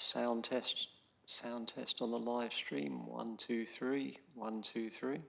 Sound test, sound test on the live stream. 1, 2, 3. 1, 2, 3.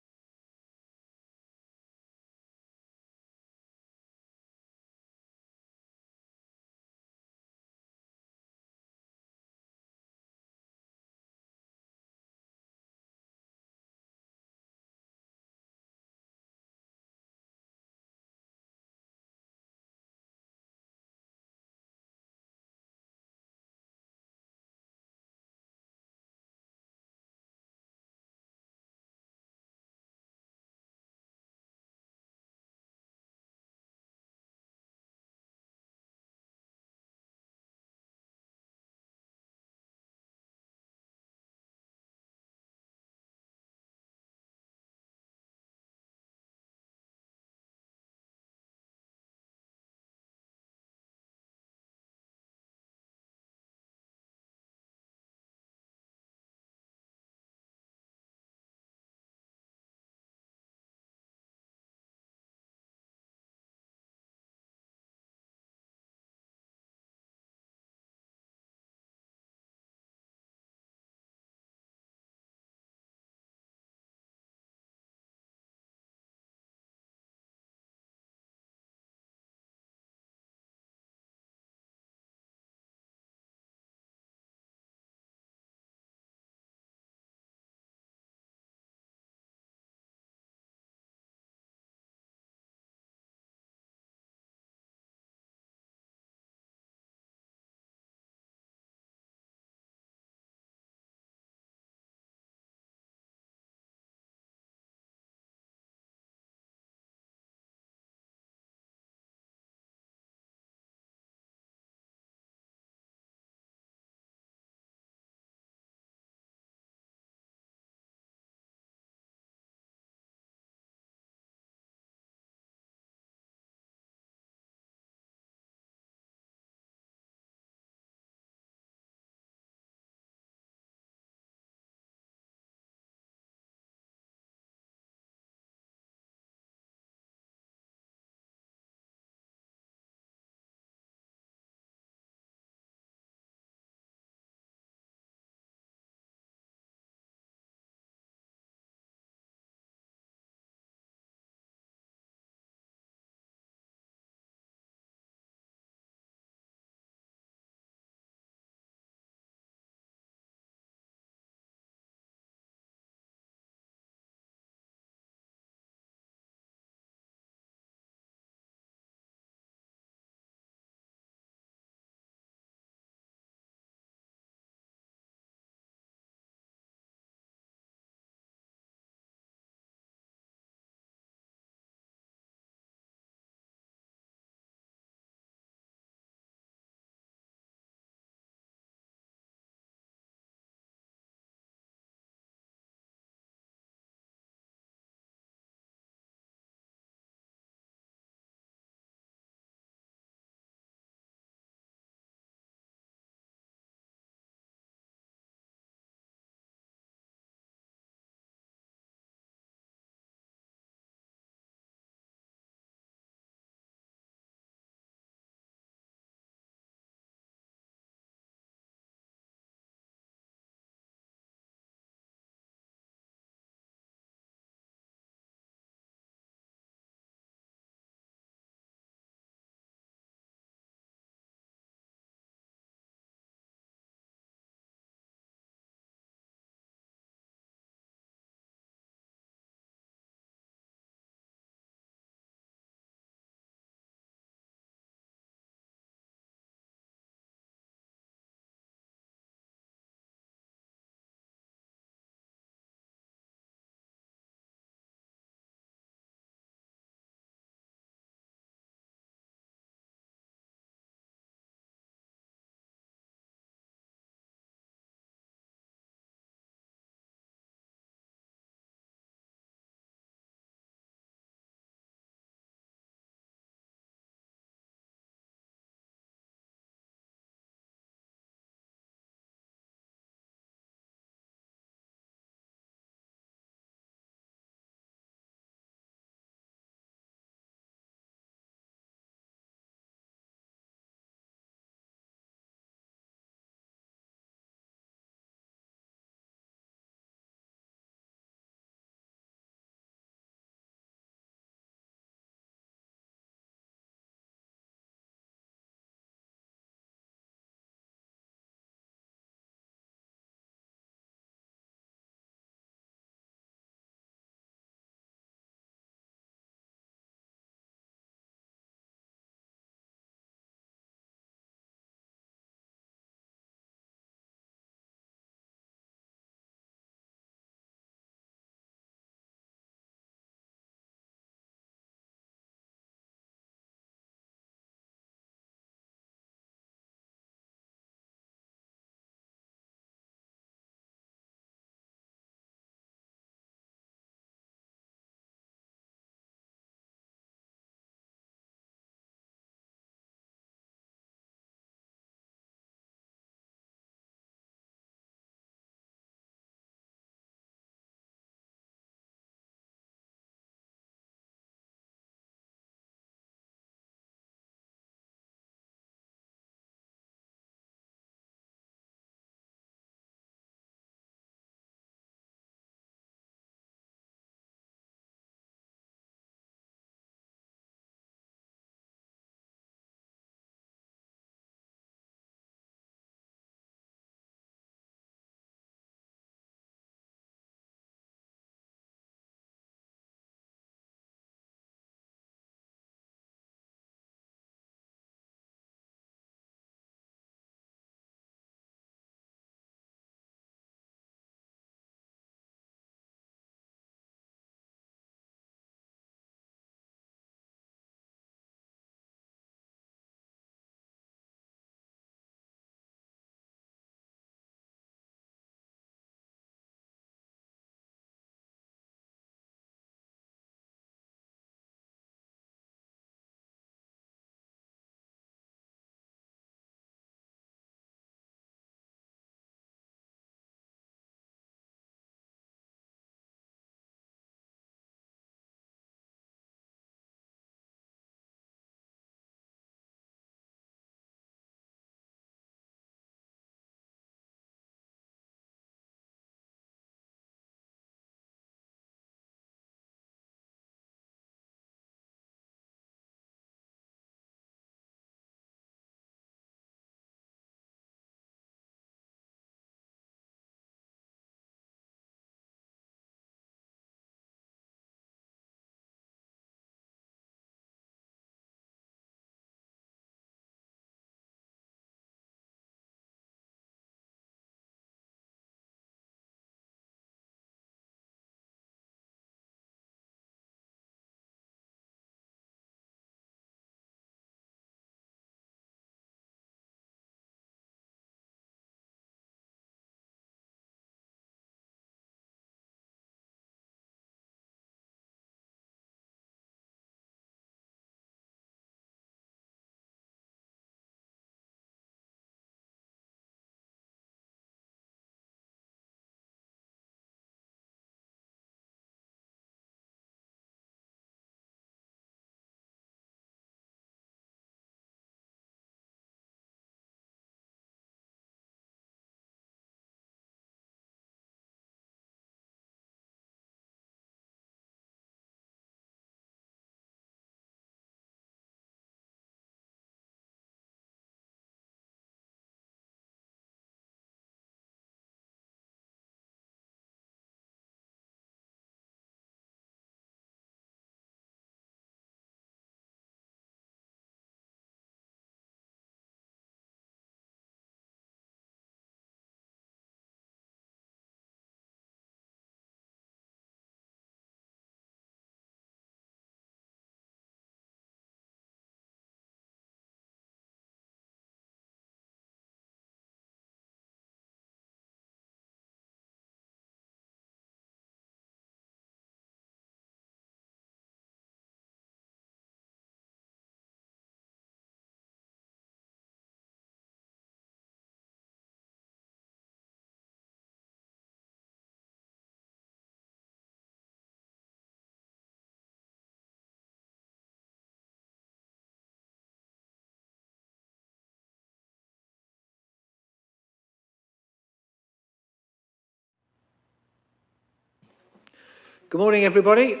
Good morning, everybody.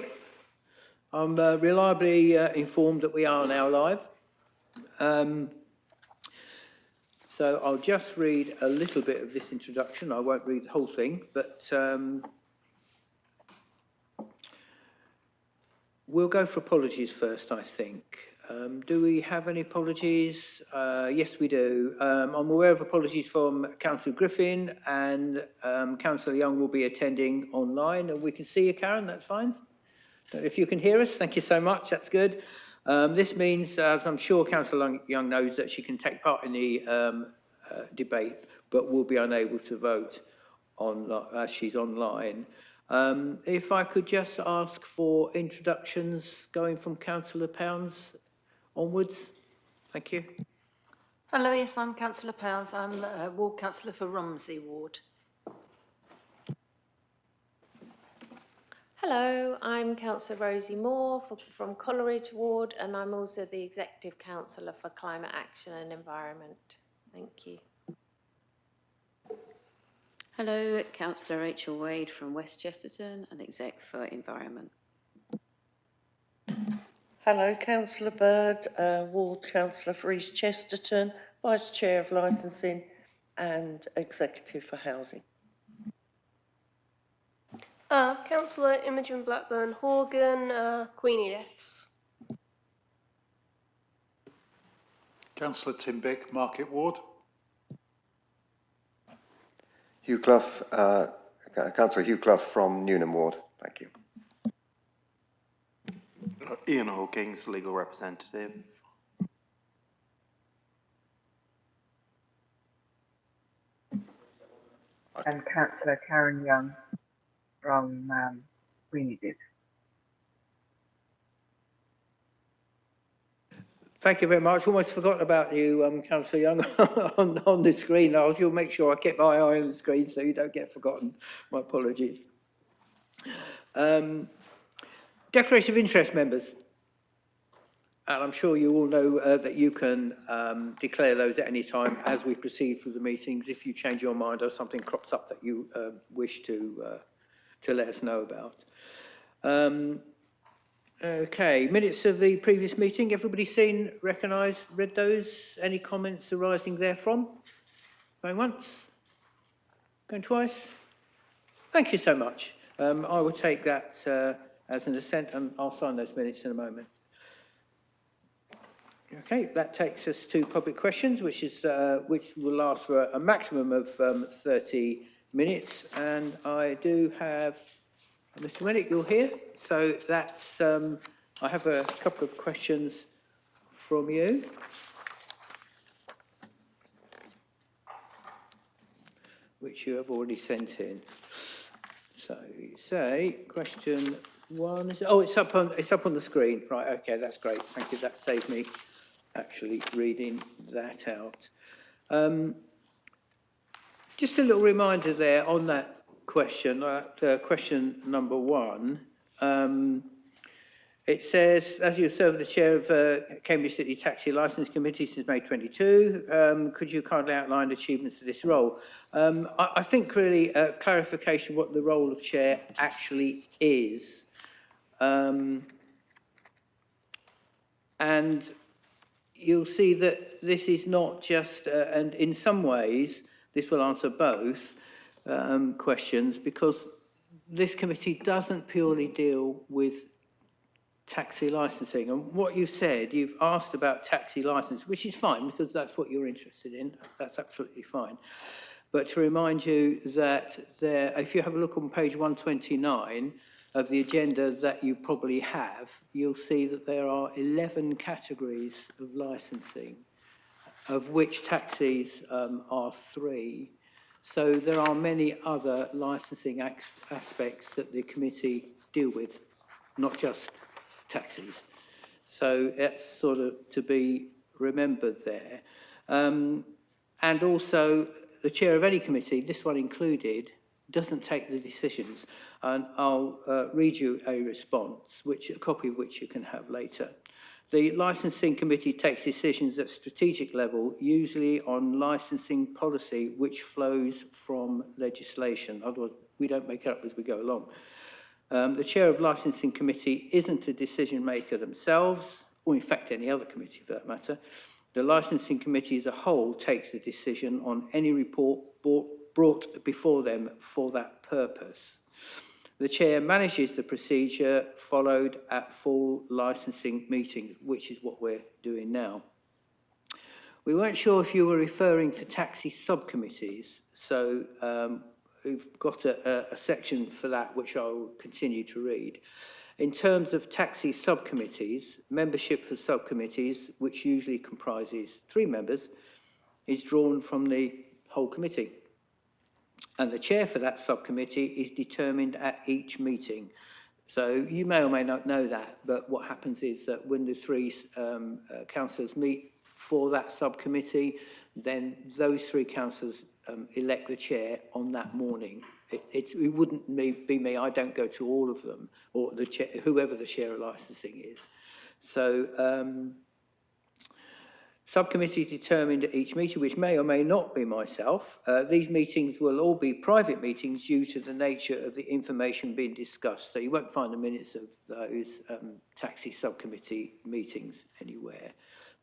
I'm reliably informed that we are now live. So I'll just read a little bit of this introduction. I won't read the whole thing, but we'll go for apologies first, I think. Do we have any apologies? Yes, we do. I'm aware of apologies from Councillor Griffin, and Councillor Young will be attending online, and we can see you, Karen, that's fine. If you can hear us, thank you so much, that's good. This means, as I'm sure Councillor Young knows, that she can take part in the debate, but will be unable to vote as she's online. If I could just ask for introductions going from Councillor Pounds onwards. Thank you. Hello, yes, I'm Councillor Pounds. I'm Ward Councillor for Romsey Ward. Hello, I'm Councillor Rosie Moore from Coleridge Ward, and I'm also the Executive Councillor for Climate Action and Environment. Thank you. Hello, Councillor Rachel Wade from West Chesterton and Exec for Environment. Hello, Councillor Bird, Ward Councillor for East Chesterton, Vice Chair of Licensing and Executive for Housing. Councillor Imogen Blackburn Horgan, Queenie Deaths. Councillor Tim Bick, Market Ward. Hugh Clough, Councillor Hugh Clough from Newnham Ward. Thank you. Ian Hawkins, Legal Representative. And Councillor Karen Young from Queenie Deaths. Thank you very much. Almost forgot about you, Councillor Young, on the screen. I will make sure I keep my eye on the screen so you don't get forgotten. My apologies. Declaration of interest, members. And I'm sure you all know that you can declare those at any time as we proceed through the meetings if you change your mind or something crops up that you wish to let us know about. Okay, minutes of the previous meeting. Everybody seen, recognised, read those? Any comments arising therefrom? Going once? Going twice? Thank you so much. I will take that as an assent and I'll sign those minutes in a moment. Okay, that takes us to public questions, which will last for a maximum of 30 minutes. And I do have Mr. Winnick, you're here. So that's, I have a couple of questions from you. Which you have already sent in. So you say, question one is, oh, it's up on the screen. Right, okay, that's great. Thank you, that saved me actually reading that out. Just a little reminder there on that question, question number one. It says, as you serve the chair of Cambridge City Taxi Licence Committee since May 22, could you kindly outline the achievements of this role? I think really clarification what the role of chair actually is. And you'll see that this is not just, and in some ways, this will answer both questions, because this committee doesn't purely deal with taxi licensing. And what you've said, you've asked about taxi license, which is fine because that's what you're interested in. That's absolutely fine. But to remind you that there, if you have a look on page 129 of the agenda that you probably have, you'll see that there are 11 categories of licensing, of which taxis are 3. So there are many other licensing aspects that the committee deal with, not just taxis. So that's sort of to be remembered there. And also, the chair of any committee, this one included, doesn't take the decisions. And I'll read you a response, a copy of which you can have later. The licensing committee takes decisions at strategic level, usually on licensing policy, which flows from legislation. Otherwise, we don't make it up as we go along. The chair of licensing committee isn't a decision maker themselves, or in fact any other committee for that matter. The licensing committee as a whole takes the decision on any report brought before them for that purpose. The chair manages the procedure followed at full licensing meetings, which is what we're doing now. We weren't sure if you were referring to taxi subcommittees, so we've got a section for that which I will continue to read. In terms of taxi subcommittees, membership for subcommittees, which usually comprises 3 members, is drawn from the whole committee. And the chair for that subcommittee is determined at each meeting. So you may or may not know that, but what happens is that when the 3 councillors meet for that subcommittee, then those 3 councillors elect the chair on that morning. It wouldn't be me, I don't go to all of them, or the chair, whoever the chair of licensing is. So subcommittees determined at each meeting, which may or may not be myself. These meetings will all be private meetings due to the nature of the information being discussed. So you won't find the minutes of those taxi subcommittee meetings anywhere,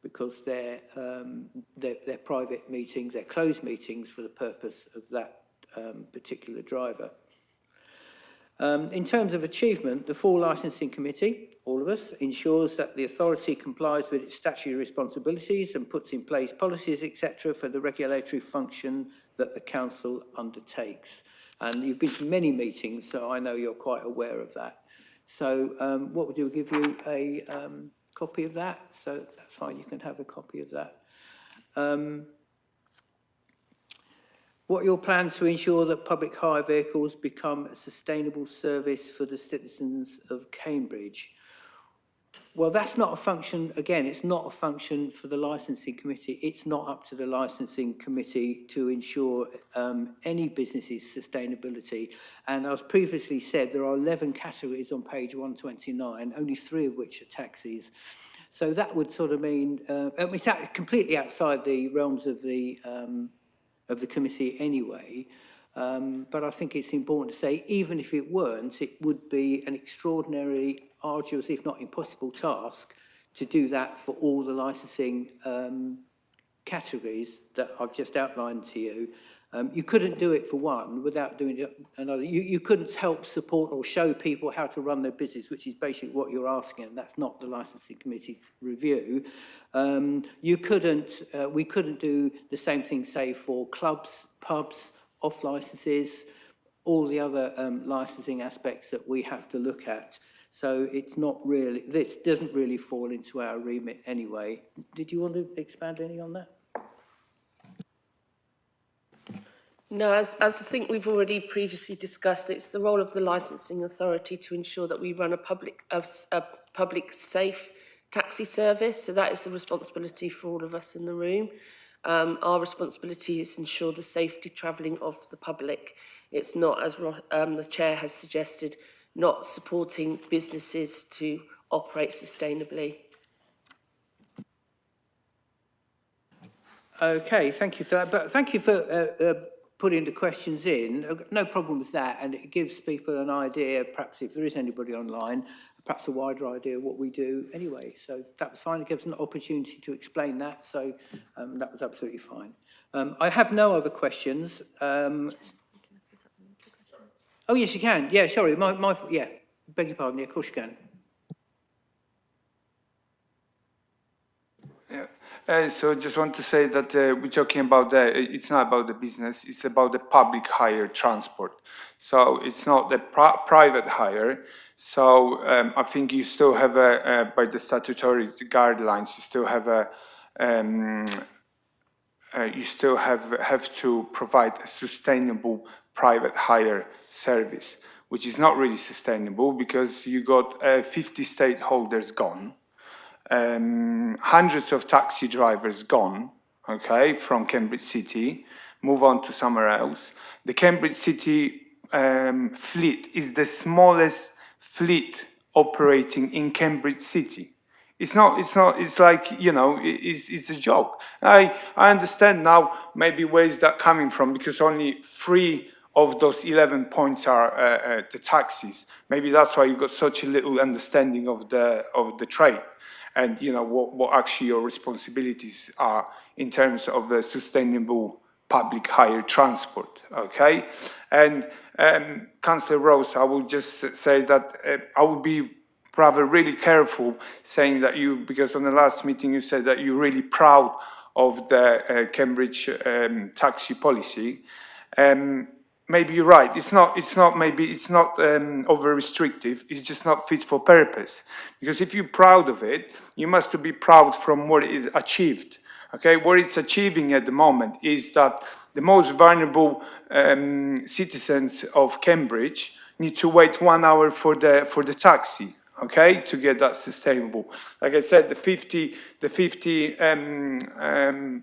because they're private meetings, they're closed meetings for the purpose of that particular driver. In terms of achievement, the full licensing committee, all of us, ensures that the authority complies with its statutory responsibilities and puts in place policies, etc., for the regulatory function that the council undertakes. And you've been to many meetings, so I know you're quite aware of that. So what we'll do, we'll give you a copy of that. So that's fine, you can have a copy of that. What are your plans to ensure that public hire vehicles become a sustainable service for the citizens of Cambridge? Well, that's not a function, again, it's not a function for the licensing committee. It's not up to the licensing committee to ensure any business's sustainability. And as previously said, there are 11 categories on page 129, only 3 of which are taxis. So that would sort of mean, it's completely outside the realms of the committee anyway, but I think it's important to say, even if it weren't, it would be an extraordinarily arduous, if not impossible task to do that for all the licensing categories that I've just outlined to you. You couldn't do it for one without doing it another. You couldn't help support or show people how to run their business, which is basically what you're asking, and that's not the licensing committee's review. We couldn't do the same thing, say, for clubs, pubs, off licenses, all the other licensing aspects that we have to look at. So it's not really, this doesn't really fall into our remit anyway. Did you want to expand any on that? No, as I think we've already previously discussed, it's the role of the licensing authority to ensure that we run a public safe taxi service. So that is the responsibility for all of us in the room. Our responsibility is to ensure the safety travelling of the public. It's not, as the chair has suggested, not supporting businesses to operate sustainably. Okay, thank you for that. But thank you for putting the questions in. No problem with that, and it gives people an idea, perhaps if there is anybody online, perhaps a wider idea of what we do anyway. So that was fine. It gives an opportunity to explain that, so that was absolutely fine. I have no other questions. Oh, yes, you can. Yeah, sorry. Yeah, beg your pardon. Yeah, of course you can. So just want to say that we're talking about it's not about the business, it's about the public hire transport. So it's not the private hire. So I think you still have by the statutory guidelines, you still have to provide a sustainable private hire service, which is not really sustainable because you got 50 stakeholders gone. Hundreds of taxi drivers gone, okay, from Cambridge City, move on to somewhere else. The Cambridge City fleet is the smallest fleet operating in Cambridge City. It's like, you know, it's a joke. I understand now maybe where is that coming from, because only 3 of those 11 points are the taxis. Maybe that's why you got such a little understanding of the trade, and you know what actually your responsibilities are in terms of the sustainable public hire transport. Okay, and Councillor Rose, I will just say that I would be rather really careful saying that because on the last meeting you said that you're really proud of the Cambridge taxi policy. Maybe you're right. It's not over restrictive. It's just not fit for purpose. Because if you're proud of it, you must be proud from what it achieved. Okay, what it's achieving at the moment is that the most vulnerable citizens of Cambridge need to wait 1 hour for the taxi. Okay, to get that sustainable. Like I said, the 50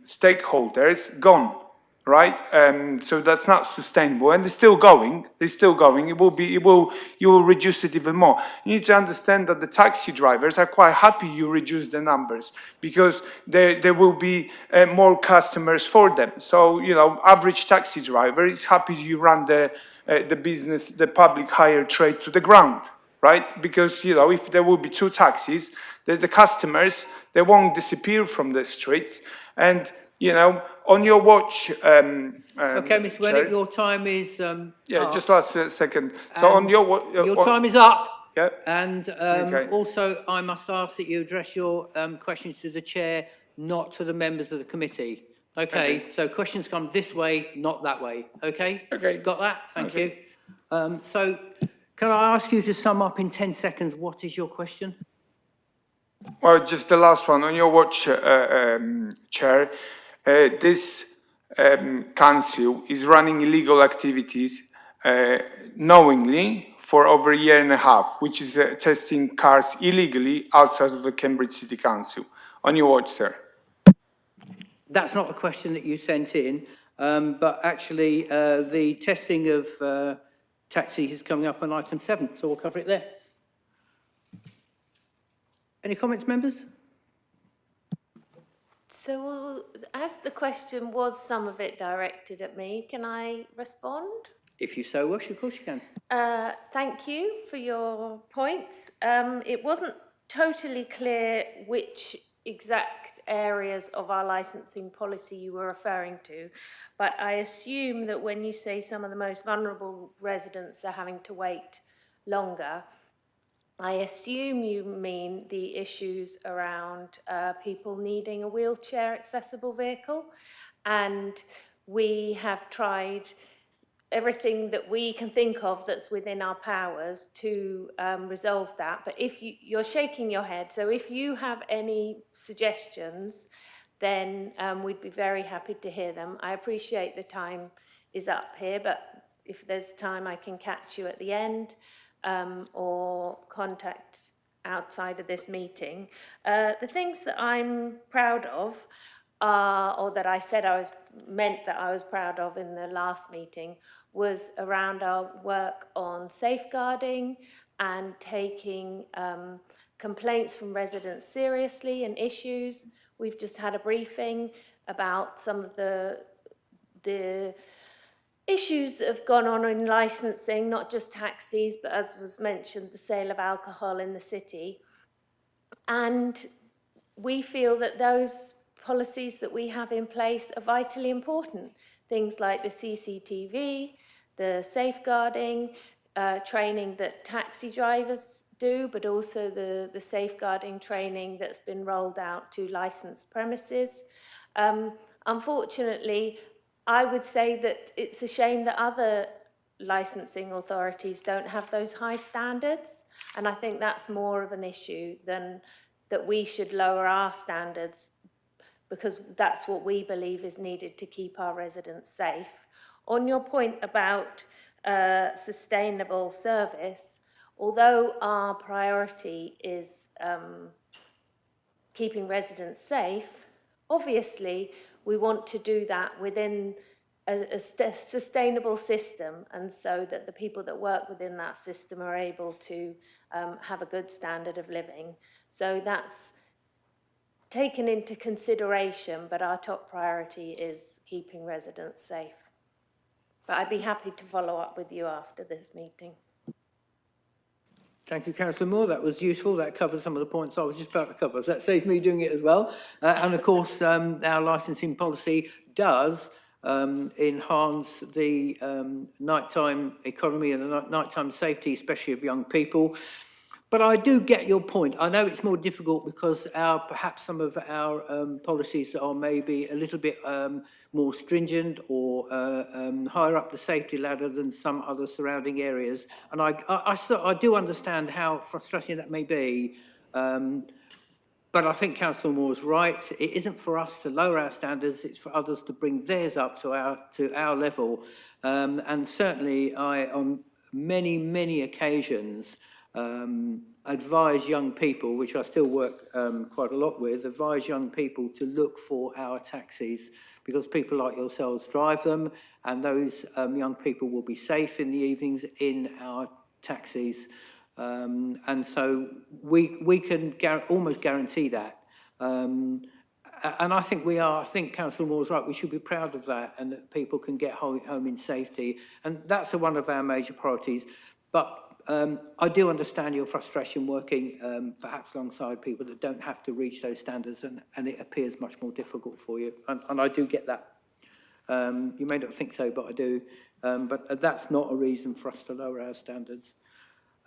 stakeholders gone. Right, so that's not sustainable, and they're still going. You will reduce it even more. You need to understand that the taxi drivers are quite happy you reduce the numbers because there will be more customers for them. So you know, average taxi driver is happy you run the business, the public hire trade to the ground, right? Because you know, if there will be 2 taxis, the customers they won't disappear from the streets, and you know, on your watch. Okay, Mr. Chair, Wennick, your time is up. just last second. So on And your watch. your time is up. Yeah. And Okay. also, I must ask that you address your questions to the chair, not to the members of the committee. Okay, so questions come this way, not that way. Okay? Okay. Got that? Thank you. So can I ask you to sum up in 10 seconds, what is your question? Well, just the last one on your watch, Chair. This council is running illegal activities knowingly for over a year and a half, which is testing cars illegally outside of the Cambridge City Council. On your watch, sir. That's not a question that you sent in, but actually the testing of taxis is coming up on item 7, so we'll cover it there. Any comments, members? So as the question was some of it directed at me, can I respond? If you so wish, of course you can. Thank you for your points. It wasn't totally clear which exact areas of our licensing policy you were referring to, but I assume that when you say some of the most vulnerable residents are having to wait longer, I assume you mean the issues around people needing a wheelchair accessible vehicle, and we have tried everything that we can think of that's within our powers to resolve that. But if you're shaking your head, so if you have any suggestions, then we'd be very happy to hear them. I appreciate the time is up here, but if there's time I can catch you at the end. Or contact outside of this meeting. The things that I'm proud of, or that I said I was proud of in the last meeting, was around our work on safeguarding and taking complaints from residents seriously and issues. We've just had a briefing about some of the issues that have gone on in licensing, not just taxis, but as was mentioned, the sale of alcohol in the city. And we feel that those policies that we have in place are vitally important. Things like the CCTV, the safeguarding, training that taxi drivers do, but also the safeguarding training that's been rolled out to licensed premises. Unfortunately, I would say that it's a shame that other licensing authorities don't have those high standards, and I think that's more of an issue than that we should lower our standards, because that's what we believe is needed to keep our residents safe. On your point about sustainable service, although our priority is keeping residents safe, obviously we want to do that within a sustainable system, and so that the people that work within that system are able to have a good standard of living. So that's taken into consideration, but our top priority is keeping residents safe. But I'd be happy to follow up with you after this meeting. Thank you, Councillor Moore. That was useful. That covered some of the points I was just about to cover. So that saves me doing it as well. And of course, our licensing policy does enhance the nighttime economy and the nighttime safety, especially of young people. But I do get your point. I know it's more difficult because perhaps some of our policies are maybe a little bit more stringent or higher up the safety ladder than some other surrounding areas. And I do understand how frustrating that may be. But I think Councillor Moore is right. It isn't for us to lower our standards. It's for others to bring theirs up to our level. And certainly I, on many occasions, advise young people, which I still work quite a lot with, advise young people to look for our taxis because people like yourselves drive them, and those young people will be safe in the evenings in our taxis. And so we can almost guarantee that. And I think we are. I think Councillor Moore's right. We should be proud of that, and that people can get home in safety. And that's one of our major priorities. But I do understand your frustration working perhaps alongside people that don't have to reach those standards, and it appears much more difficult for you. And I do get that. You may not think so, but I do. But that's not a reason for us to lower our standards.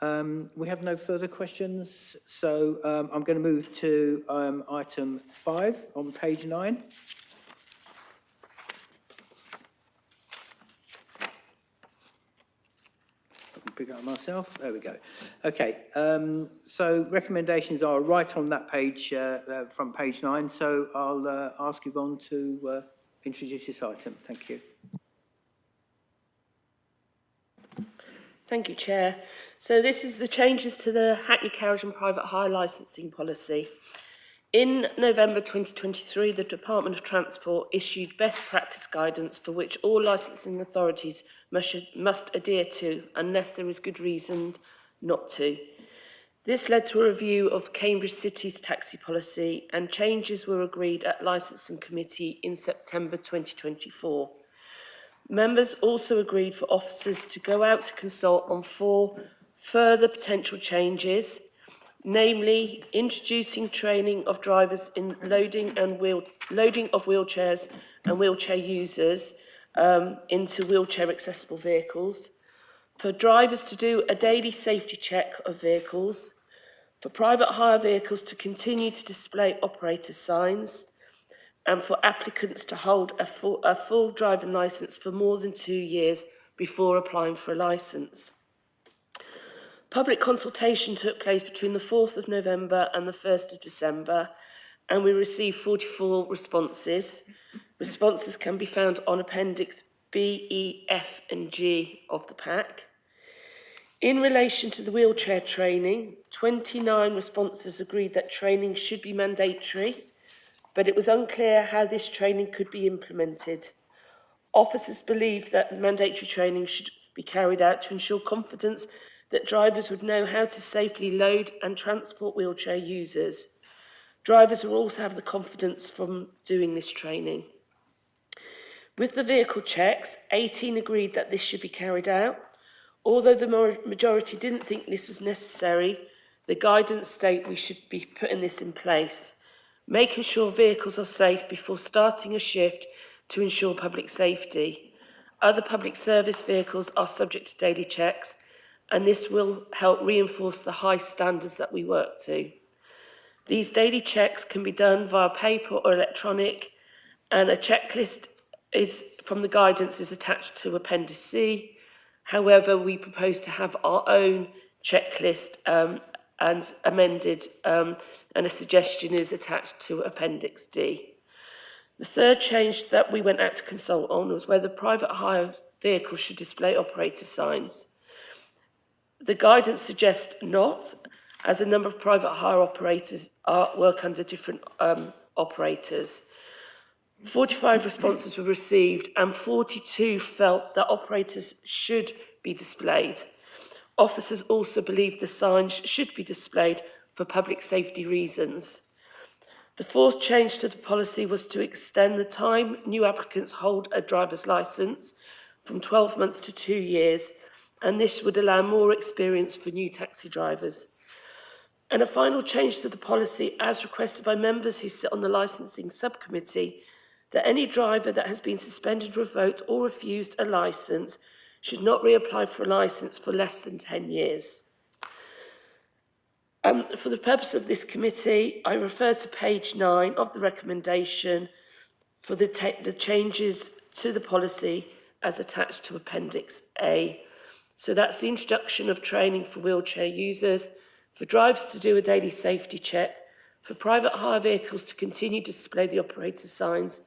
We have no further questions, so I'm going to move to item 5 on page 9. Pick it up myself. There we go. Okay, so recommendations are right on that page, from page 9. So I'll ask Yvonne to introduce this item. Thank you. Thank you, Chair. So this is the changes to the Hackney Carriage and Private Hire licensing policy. In November 2023, the Department of Transport issued best practice guidance for which all licensing authorities must adhere to unless there is good reason not to. This led to a review of Cambridge City's taxi policy, and changes were agreed at Licensing Committee in September 2024. Members also agreed for officers to go out to consult on 4 further potential changes, namely introducing training of drivers in loading of wheelchairs and wheelchair users into wheelchair accessible vehicles, for drivers to do a daily safety check of vehicles, for private hire vehicles to continue to display operator signs, and for applicants to hold a full driving licence for more than 2 years before applying for a licence. Public consultation took place between the 4th of November and the 1st of December, and we received 44 responses. Responses can be found on Appendix B, E, F and G of the pack. In relation to the wheelchair training, 29 responses agreed that training should be mandatory, but it was unclear how this training could be implemented. Officers believed that mandatory training should be carried out to ensure confidence that drivers would know how to safely load and transport wheelchair users. Drivers will also have the confidence from doing this training. With the vehicle checks, 18 agreed that this should be carried out. Although the majority didn't think this was necessary, the guidance state we should be putting this in place, making sure vehicles are safe before starting a shift to ensure public safety. Other public service vehicles are subject to daily checks, and this will help reinforce the high standards that we work to. These daily checks can be done via paper or electronic, and a checklist from the guidance is attached to Appendix C. However, we propose to have our own checklist and amended, and a suggestion is attached to Appendix D. The third change that we went out to consult on was whether private hire vehicles should display operator signs. The guidance suggests not, as a number of private hire operators work under different operators. 45 responses were received and 42 felt that operators should be displayed. Officers also believe the signs should be displayed for public safety reasons. The fourth change to the policy was to extend the time new applicants hold a driver's licence from 12 months to 2 years, and this would allow more experience for new taxi drivers. And a final change to the policy, as requested by members who sit on the licensing subcommittee, that any driver that has been suspended, revoked or refused a licence should not reapply for a licence for less than 10 years. For the purpose of this committee, I refer to page 9 of the recommendation for the changes to the policy as attached to Appendix A. So that's the introduction of training for wheelchair users, for drivers to do a daily safety check, for private hire vehicles to continue to display the operator signs,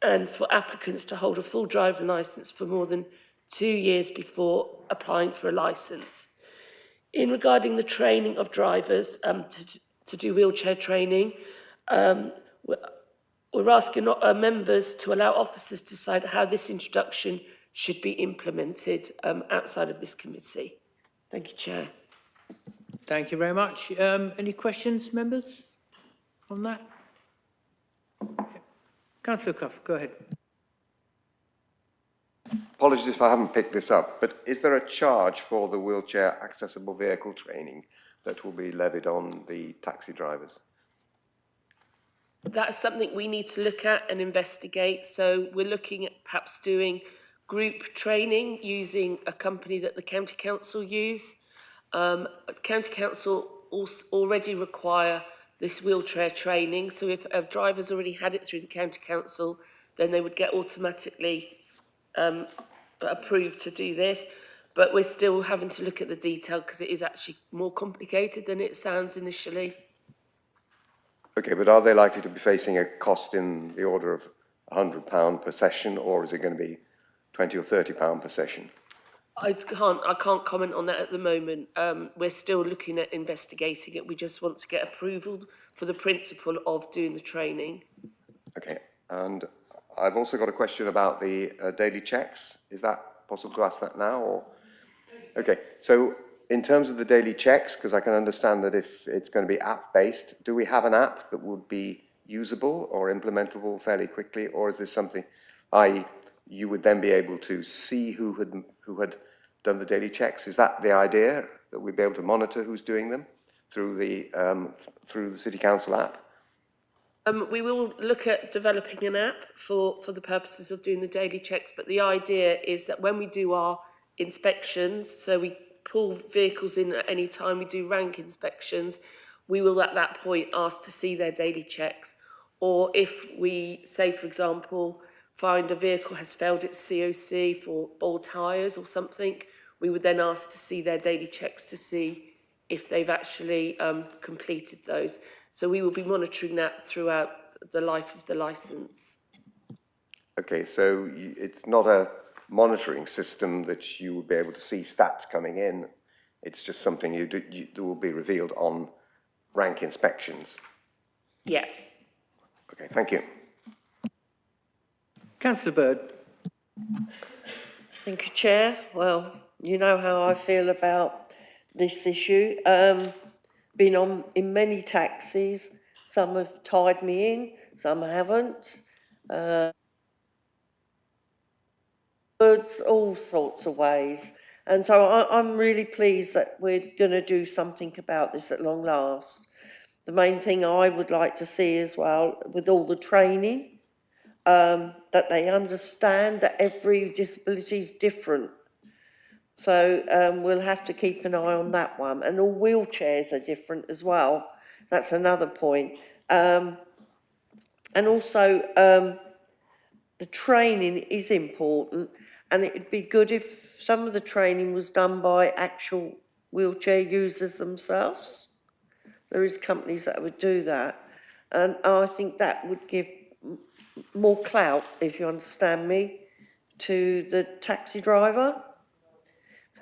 and for applicants to hold a full driving licence for more than 2 years before applying for a licence. In regarding the training of drivers to do wheelchair training, we're asking members to allow officers to decide how this introduction should be implemented outside of this committee. Thank you, Chair. Thank you very much. Any questions, members, on that? Councillor Clough, go ahead. Apologies if I haven't picked this up, but is there a charge for the wheelchair accessible vehicle training that will be levied on the taxi drivers? That's something we need to look at and investigate. So we're looking at perhaps doing group training using a company that the County Council use. County Council already require this wheelchair training. So if a driver's already had it through the County Council, then they would get automatically approved to do this. But we're still having to look at the detail because it is actually more complicated than it sounds initially. Okay, but are they likely to be facing a cost in the order of £100 per session, or is it going to be £20 or £30 per session? I can't comment on that at the moment. We're still looking at investigating it. We just want to get approval for the principle of doing the training. Okay, and I've also got a question about the daily checks. Is that possible to ask that now? Or? Okay, so in terms of the daily checks, because I can understand that if it's going to be app-based, do we have an app that would be usable or implementable fairly quickly, or is this something, i.e., you would then be able to see who had done the daily checks? Is that the idea, that we'd be able to monitor who's doing them through the City Council app? We will look at developing an app for the purposes of doing the daily checks, but the idea is that when we do our inspections, so we pull vehicles in at any time, we do rank inspections, we will at that point ask to see their daily checks. Or if we, say for example, find a vehicle has failed its COC for bald tyres or something, we would then ask to see their daily checks to see if they've actually completed those. So we will be monitoring that throughout the life of the licence. Okay, so it's not a monitoring system that you would be able to see stats coming in. It's just something that will be revealed on rank inspections. Yeah. Okay, thank you. Councillor Bird. Thank you, Chair. Well, you know how I feel about this issue. Been in many taxis. Some have tied me in, some haven't. All sorts of ways. And so I'm really pleased that we're going to do something about this at long last. The main thing I would like to see as well, with all the training, that they understand that every disability is different. So we'll have to keep an eye on that one. And all wheelchairs are different as well. That's another point. And also, the training is important. And it'd be good if some of the training was done by actual wheelchair users themselves. There is companies that would do that. And I think that would give more clout, if you understand me, to the taxi driver.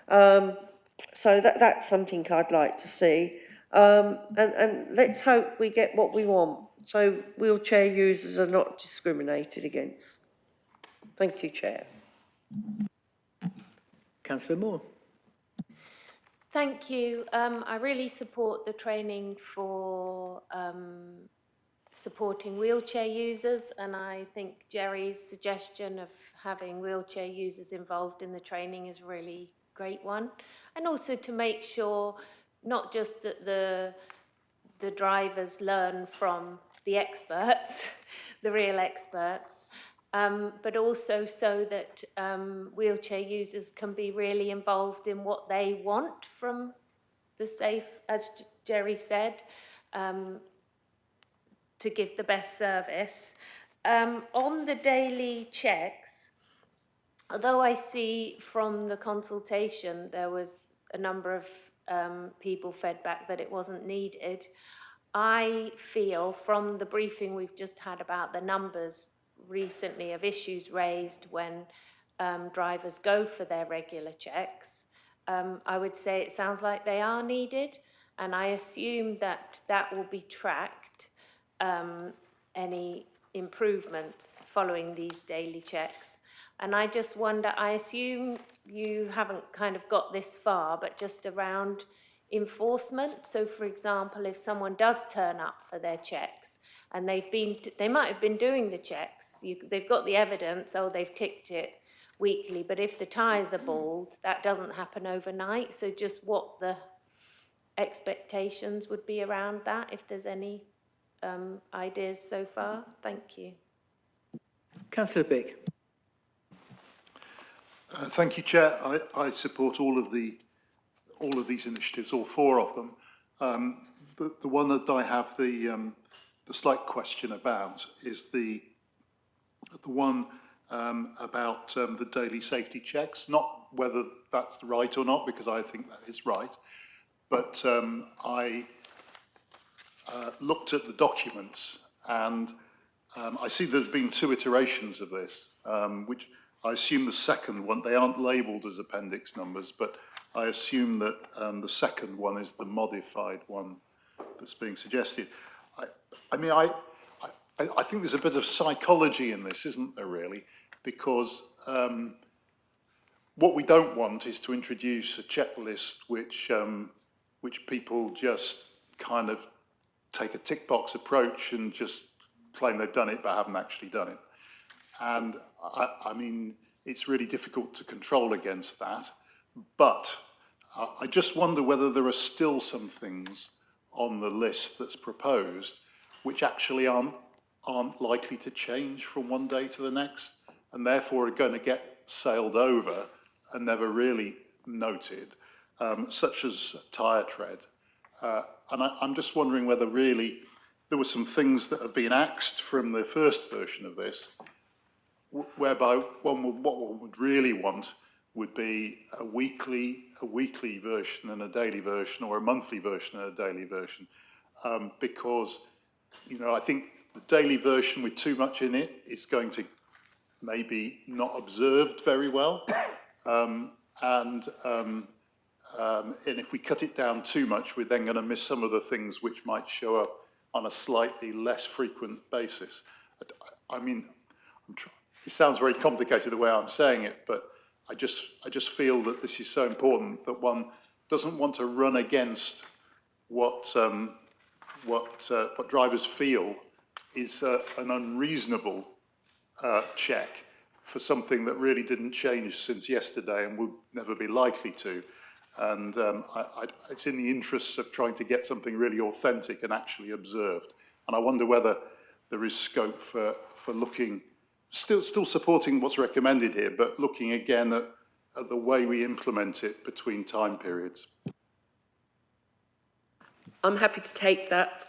So that's something I'd like to see. And let's hope we get what we want. So wheelchair users are not discriminated against. Thank you, Chair. Councillor Moore. Thank you. I really support the training for supporting wheelchair users, and I think Jerry's suggestion of having wheelchair users involved in the training is a really great one. And also to make sure not just that the drivers learn from the experts, the real experts, but also so that wheelchair users can be really involved in what they want from the safe, as Jerry said, to give the best service. On the daily checks, although I see from the consultation there was a number of people fed back that it wasn't needed, I feel from the briefing we've just had about the numbers recently of issues raised when drivers go for their regular checks, I would say it sounds like they are needed, and I assume that that will be tracked, any improvements following these daily checks. And I just wonder, I assume you haven't kind of got this far, but just around enforcement. So for example, if someone does turn up for their checks and they might have been doing the checks, they've got the evidence, oh, they've ticked it weekly, but if the tyres are bald, that doesn't happen overnight. So just what the expectations would be around that, if there's any ideas so far. Thank you. Councillor Bick. Thank you, Chair. I support all of these initiatives, all four of them. The one that I have the slight question about is the one about the daily safety checks. Not whether that's right or not, because I think that is right, but I looked at the documents, and I see there have been two iterations of this, which I assume the second one, they aren't labelled as appendix numbers, but I assume that the second one is the modified one that's being suggested. I mean, I think there's a bit of psychology in this, isn't there, really? Because what we don't want is to introduce a checklist which people just kind of take a tick box approach and just claim they've done it but haven't actually done it. And I mean, it's really difficult to control against that. But I just wonder whether there are still some things on the list that's proposed which actually aren't likely to change from one day to the next, and therefore are going to get sailed over and never really noted, such as tyre tread. And I'm just wondering whether really there were some things that have been axed from the first version of this, whereby what one would really want would be a weekly version and a daily version, or a monthly version and a daily version, because, you know, I think the daily version with too much in it is going to maybe not observed very well, and if we cut it down too much, we're then going to miss some of the things which might show up on a slightly less frequent basis. I mean, it sounds very complicated the way I'm saying it, but I just feel that this is so important that one doesn't want to run against what drivers feel is an unreasonable check for something that really didn't change since yesterday and would never be likely to. And it's in the interests of trying to get something really authentic and actually observed. And I wonder whether there is scope for looking, still supporting what's recommended here, but looking again at the way we implement it between time periods. I'm happy to take that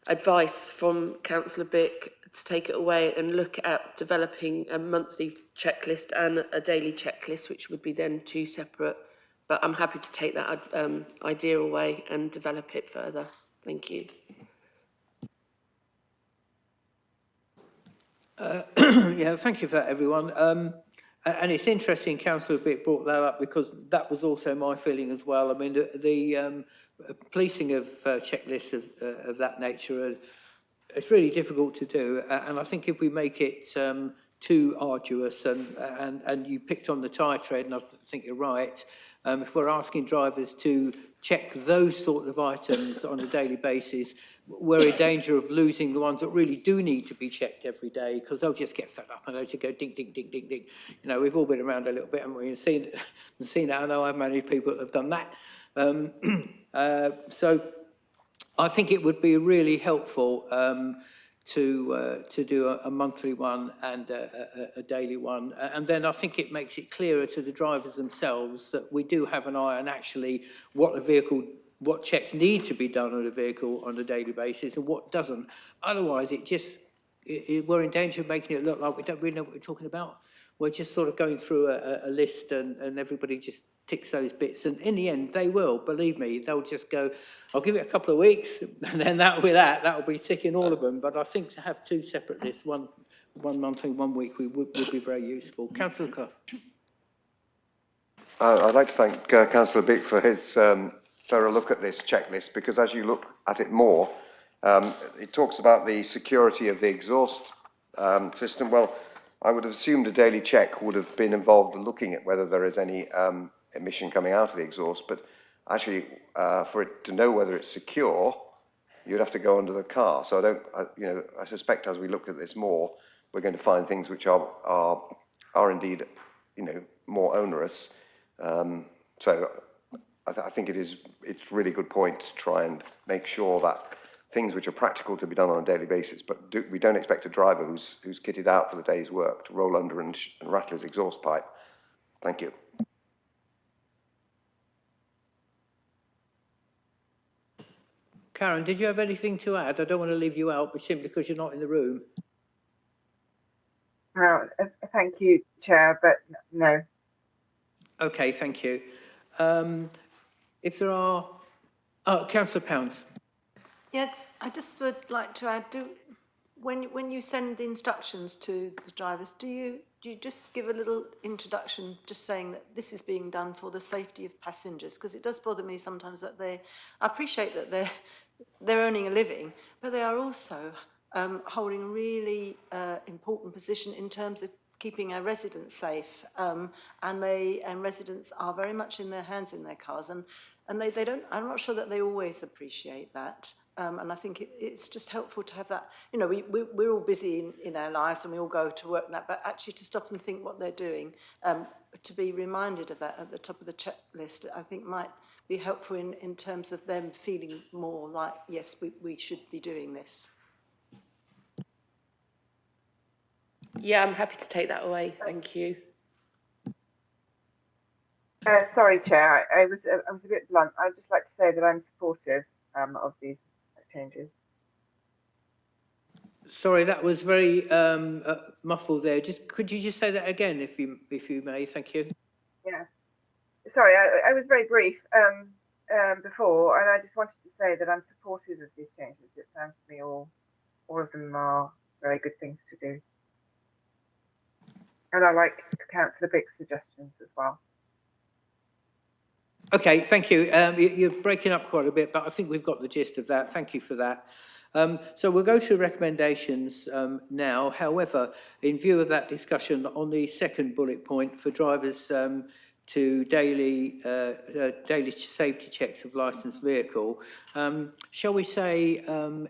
advice from Councillor Bick, to take it away and look at developing a monthly checklist and a daily checklist, which would be then two separate. But I'm happy to take that idea away and develop it further. Thank you. Yeah, thank you for that, everyone. And it's interesting Councillor Bick brought that up, because that was also my feeling as well. I mean, the policing of checklists of that nature, it's really difficult to do. And I think if we make it too arduous, and you picked on the tyre tread, and I think you're right. If we're asking drivers to check those sort of items on a daily basis, we're in danger of losing the ones that really do need to be checked every day, because they'll just get fed up and they'll just go ding, ding, ding, ding, ding. You know, we've all been around a little bit, and we've seen it. I know I've managed people that have done that. So I think it would be really helpful to do a monthly one and a daily one. And then I think it makes it clearer to the drivers themselves that we do have an eye on actually what checks need to be done on a vehicle on a daily basis and what doesn't. Otherwise, we're in danger of making it look like we don't really know what we're talking about. We're just sort of going through a list and everybody just ticks those bits. And in the end, they will, believe me, they'll just go, I'll give it a couple of weeks, and then that'll be ticking all of them. But I think to have two separate lists, one monthly, 1 week, would be very useful. Councillor Clough. I'd like to thank Councillor Bick for his thorough look at this checklist, because as you look at it more, it talks about the security of the exhaust system. Well, I would have assumed a daily check would have been involved in looking at whether there is any emission coming out of the exhaust, but actually for it to know whether it's secure, you'd have to go under the car. So I suspect as we look at this more, we're going to find things which are indeed, more onerous. So I think it's really good point to try and make sure that things which are practical to be done on a daily basis, but we don't expect a driver who's kitted out for the day's work to roll under and rattle his exhaust pipe. Thank you. Karen, did you have anything to add? I don't want to leave you out, but simply because you're not in the room. No, thank you, Chair, but no. Okay, thank you. If there are... Councillor Pounds. Yeah, I just would like to add, when you send the instructions to the drivers, do you just give a little introduction, just saying that this is being done for the safety of passengers? Because it does bother me sometimes that I appreciate that they're earning a living, but they are also holding a really important position in terms of keeping our residents safe, and residents are very much in their hands in their cars, and they don't. I'm not sure that they always appreciate that, and I think it's just helpful to have that. We're all busy in our lives, and we all go to work and that, but actually to stop and think what they're doing, to be reminded of that at the top of the checklist, I think might be helpful in terms of them feeling more like, yes, we should be doing this. Yeah, I'm happy to take that away. Thank you. Sorry, Chair, I was a bit blunt. I'd just like to say that I'm supportive of these changes. Sorry, that was very muffled there. Could you just say that again, if you may? Thank you. Yeah. Sorry, I was very brief before, and I just wanted to say that I'm supportive of these changes. It sounds to me all of them are very good things to do. And I like Councillor Bick's suggestions as well. Okay, thank you. You're breaking up quite a bit, but I think we've got the gist of that. Thank you for that. So we'll go to recommendations now. However, in view of that discussion on the second bullet point for drivers to daily safety checks of licensed vehicle, shall we say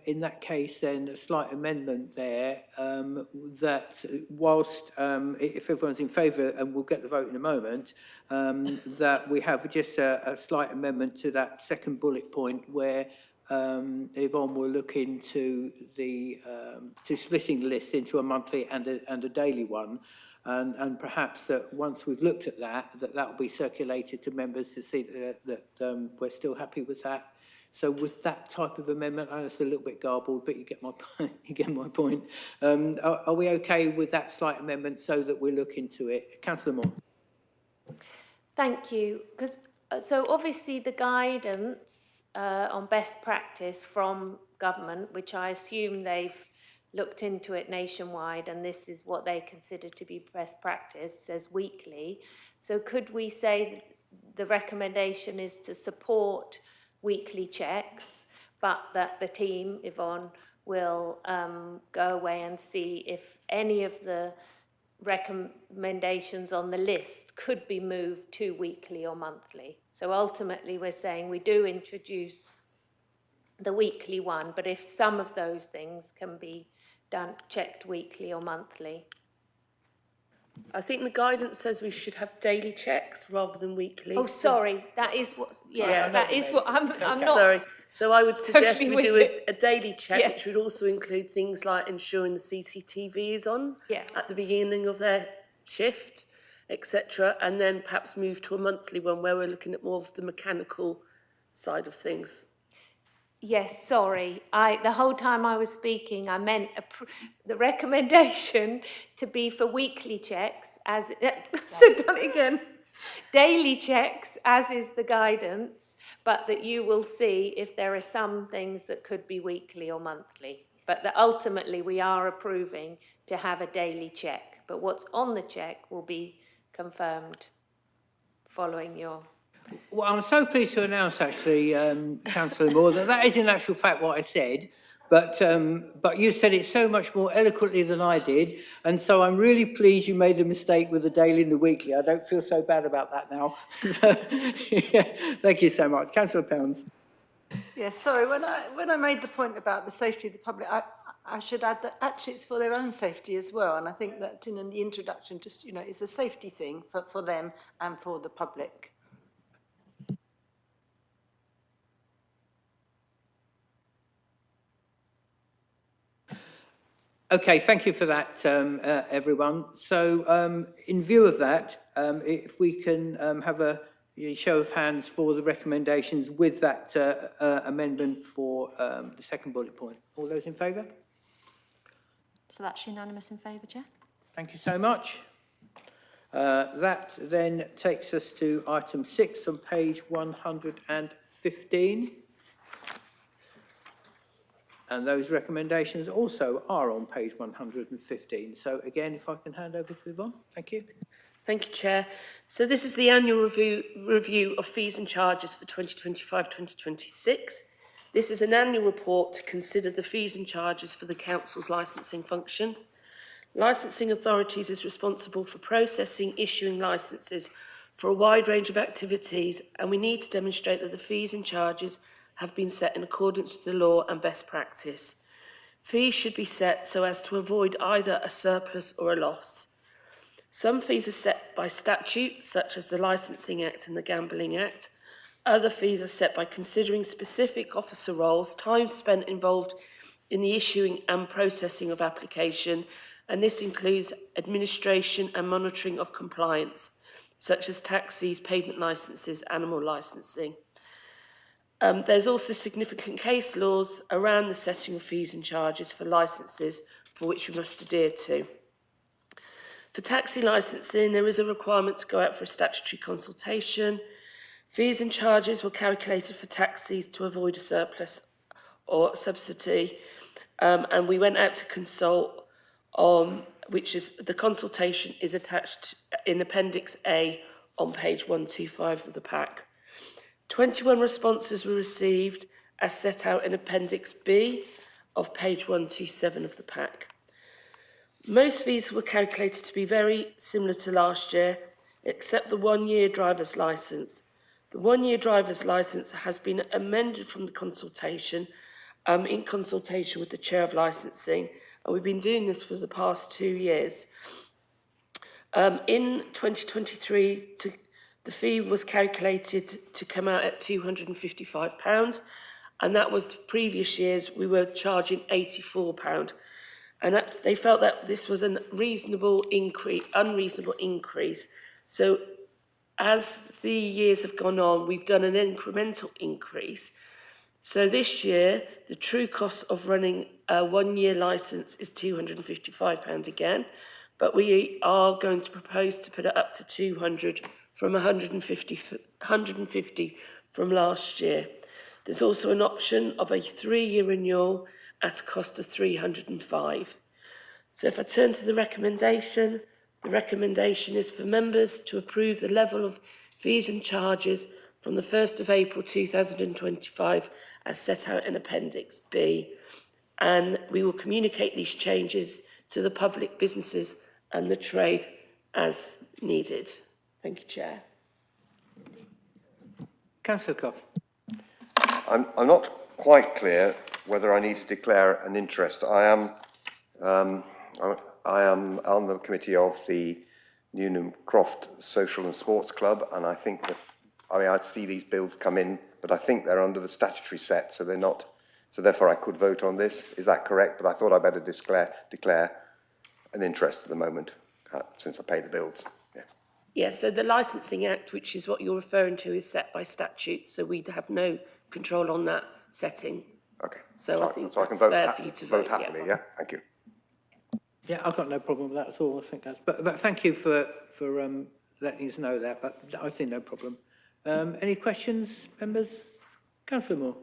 in that case then a slight amendment there that whilst if everyone's in favour, and we'll get the vote in a moment, that we have just a slight amendment to that second bullet point where Yvonne will look into the to splitting the list into a monthly and a daily one. And perhaps that once we've looked at that will be circulated to members to see that we're still happy with that. So with that type of amendment, I know it's a little bit garbled, but you get my point. Are we okay with that slight amendment so that we look into it? Councillor Moore. Thank you. So obviously the guidance on best practice from government, which I assume they've looked into it nationwide, and this is what they consider to be best practice, says weekly. So could we say the recommendation is to support weekly checks, but that the team, Yvonne, will go away and see if any of the recommendations on the list could be moved to weekly or monthly. So ultimately, we're saying we do introduce the weekly one, but if some of those things can be done, checked weekly or monthly. I think the guidance says we should have daily checks rather than weekly. Oh, sorry, that is what, Yeah, that is what, I'm not. Sorry. So I would suggest totally we with do it. a daily check, Yeah. which would also include things like ensuring the CCTV is on Yeah. at the beginning of their shift, etc., and then perhaps move to a monthly one where we're looking at more of the mechanical side of things. Yes, sorry. The whole time I was speaking, I meant the recommendation to be for weekly checks, as so done it again. Daily checks, as is the guidance, but that you will see if there are some things that could be weekly or monthly. But that ultimately we are approving to have a daily check. But what's on the check will be confirmed following your. Well, I'm so pleased to announce, actually, Councillor Moore, that is in actual fact what I said, but you said it so much more eloquently than I did, and so I'm really pleased you made the mistake with the daily and the weekly. I don't feel so bad about that now. So, yeah, thank you so much. Councillor Pounds. Yes, sorry, when I made the point about the safety of the public, I should add that actually it's for their own safety as well, and I think that in the introduction, just, it's a safety thing for them and for the public. Okay, thank you for that, everyone. So, in view of that, if we can have a show of hands for the recommendations with that amendment for the second bullet point. All those in favour? So that's unanimous in favour, Chair. Thank you so much. That then takes us to item 6 on page 115. And those recommendations also are on page 115. So again, if I can hand over to Yvonne, thank you. Thank you, Chair. So this is the annual review of fees and charges for 2025-2026. This is an annual report to consider the fees and charges for the Council's licensing function. Licensing authorities is responsible for processing, issuing licences for a wide range of activities, and we need to demonstrate that the fees and charges have been set in accordance with the law and best practice. Fees should be set so as to avoid either a surplus or a loss. Some fees are set by statute, such as the Licensing Act and the Gambling Act. Other fees are set by considering specific officer roles, time spent involved in the issuing and processing of application, and this includes administration and monitoring of compliance, such as taxis, payment licences, animal licensing. There's also significant case laws around the setting of fees and charges for licences for which we must adhere to. For taxi licensing, there is a requirement to go out for a statutory consultation. Fees and charges were calculated for taxis to avoid a surplus or subsidy, and we went out to consult on, which is, the consultation is attached in Appendix A on page 125 of the pack. 21 responses were received as set out in Appendix B of page 127 of the pack. Most fees were calculated to be very similar to last year, except the one-year driver's licence. The one-year driver's licence has been amended from the consultation, in consultation with the Chair of Licensing, and we've been doing this for the past 2 years. In 2023, the fee was calculated to come out at £255, and that was previous years we were charging £84. And they felt that this was an unreasonable increase. So as the years have gone on, we've done an incremental increase. So this year, the true cost of running a one-year licence is £255 again, but we are going to propose to put it up to £200 from 150 from last year. There's also an option of a 3-year renewal at a cost of £305. So if I turn to the recommendation is for members to approve the level of fees and charges from the 1st of April 2025 as set out in Appendix B. And we will communicate these changes to the public, businesses and the trade as needed. Thank you, Chair. Councillor Clough. I'm not quite clear whether I need to declare an interest. I am on the committee of the Newnham Croft Social and Sports Club, and I think I see these bills come in, but I think they're under the statutory set, so they're not. So therefore, I could vote on this. Is that correct? But I thought I'd better declare an interest at the moment, since I pay the bills. Yeah. Yeah, so the Licensing Act, which is what you're referring to, is set by statute, so we have no control on that setting. Okay. So I think so I can that's vote, fair for you to vote, happily. Yeah. Thank you. Yeah, I've got no problem with that at all. I think that's, but thank you for letting us know that, but I see no problem. Any questions, members? Councillor Moore.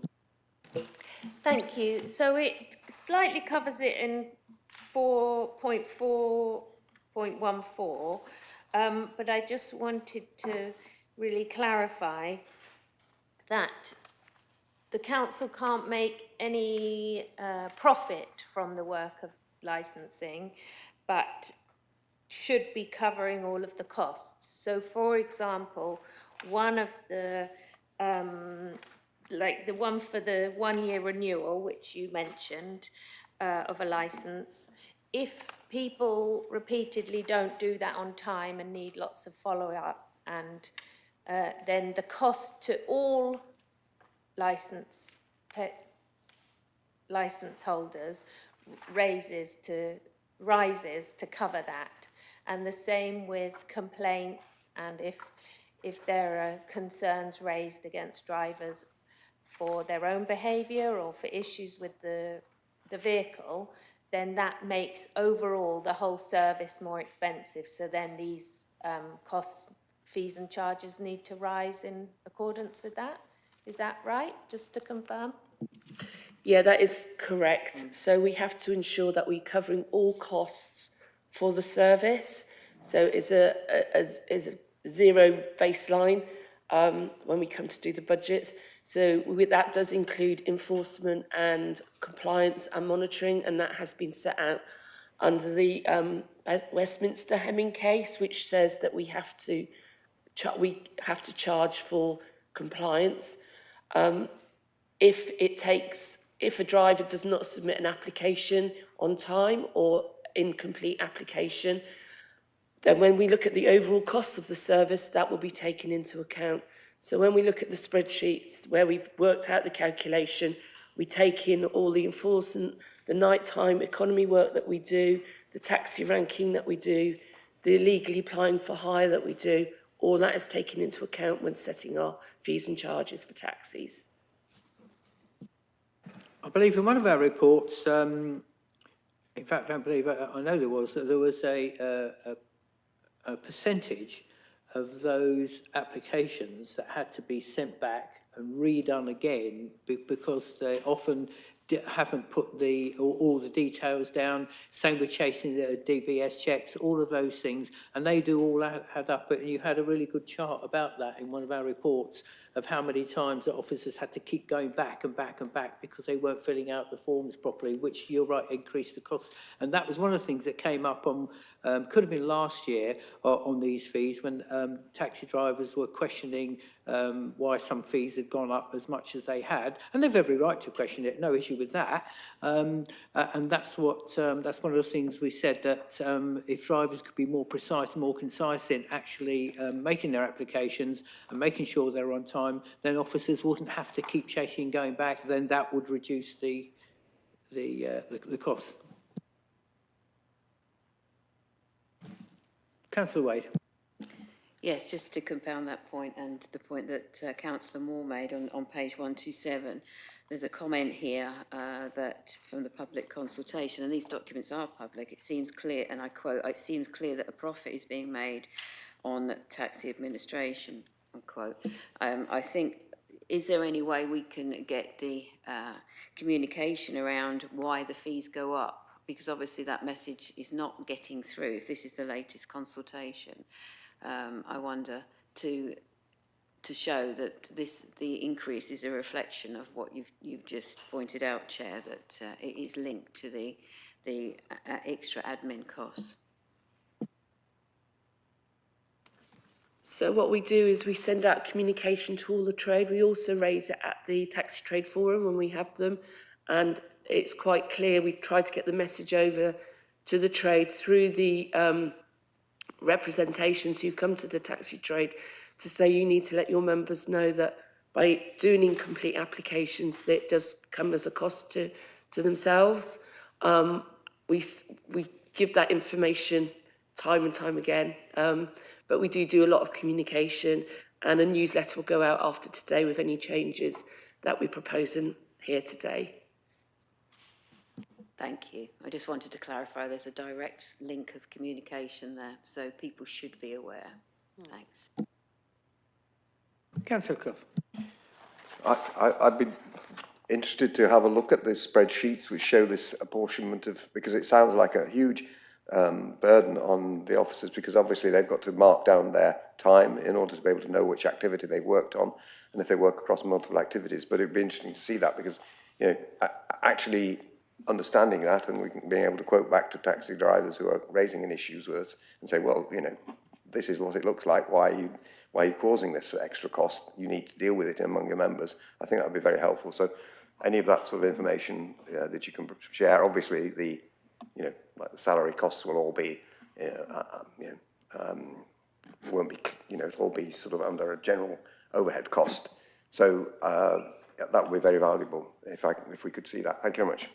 Thank you. So it slightly covers it in 4.4.14, but I just wanted to really clarify that the council can't make any profit from the work of licensing, but should be covering all of the costs. So, for example, one of the like the one for the 1 year renewal, which you mentioned, of a license, if people repeatedly don't do that on time and need lots of follow-up, and then the cost to all license holders rises to cover that. And the same with complaints, and if there are concerns raised against drivers for their own behaviour or for issues with the vehicle, then that makes overall the whole service more expensive. So then these costs, fees and charges need to rise in accordance with that. Is that right? Just to confirm? Yeah, that is correct. So we have to ensure that we're covering all costs for the service. So it's a zero baseline when we come to do the budgets. So that does include enforcement and compliance and monitoring, and that has been set out under the Westminster Hemming case, which says that we have to charge for compliance. If a driver does not submit an application on time or incomplete application, then when we look at the overall cost of the service, that will be taken into account. So when we look at the spreadsheets where we've worked out the calculation, we take in all the enforcement, the nighttime economy work that we do, the taxi ranking that we do, the illegally applying for hire that we do, all that is taken into account when setting our fees and charges for taxis. I believe in one of our reports, in fact, I know there was a percentage of those applications that had to be sent back and redone again because they often haven't put all the details down. Same with chasing the DBS checks, all of those things, and they do all add up. And you had a really good chart about that in one of our reports of how many times the officers had to keep going back and back and back because they weren't filling out the forms properly, which, you're right, increased the cost. And that was one of the things that came up on, could have been last year, on these fees when taxi drivers were questioning why some fees had gone up as much as they had, and they've every right to question it, no issue with that. And that's one of the things we said, that if drivers could be more precise and more concise in actually making their applications and making sure they're on time, then officers wouldn't have to keep chasing and going back. Then that would reduce the cost. Councillor Wade. Yes, just to compound that point and the point that Councillor Moore made on page 127, there's a comment here that from the public consultation, and these documents are public, it seems clear, and I quote, it seems clear that a profit is being made on taxi administration, unquote. I think, is there any way we can get the communication around why the fees go up? Because obviously that message is not getting through. If this is the latest consultation, I wonder to show that the increase is a reflection of what you've just pointed out, Chair, that it is linked to the extra admin costs. So what we do is we send out communication to all the trade. We also raise it at the Taxi Trade Forum when we have them. And it's quite clear, we try to get the message over to the trade through the representations who come to the taxi trade to say you need to let your members know that by doing incomplete applications, that it does come as a cost to themselves. We give that information time and time again, but we do a lot of communication, and a newsletter will go out after today with any changes that we propose in here today. Thank you. I just wanted to clarify there's a direct link of communication there, so people should be aware. Thanks. Councillor Clough. I'd be interested to have a look at the spreadsheets which show this apportionment of, because it sounds like a huge burden on the officers, because obviously they've got to mark down their time in order to be able to know which activity they worked on, and if they work across multiple activities. But it'd be interesting to see that, because, you know, actually understanding that, and we can be able to quote back to taxi drivers who are raising issues with us and say, well, you know, this is what it looks like. Why are you causing this extra cost? You need to deal with it among your members. I think that would be very helpful. So any of that sort of information that you can share, obviously the, you know, like the salary costs will all be, won't be, you know, it'll all be sort of under a general overhead cost. So that would be very valuable if we could see that. Thank you very much.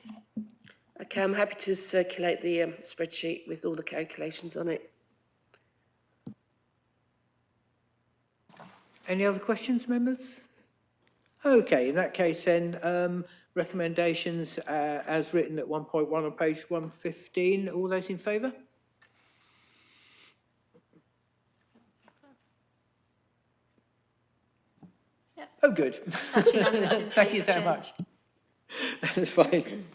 Okay, I'm happy to circulate the spreadsheet with all the calculations on it. Any other questions, members? Okay, in that case then, recommendations as written at 1.1 on page 115. All those in favour? Yep. Oh, good. That's unanimous in Thank you favour, so Chair. much. That's fine.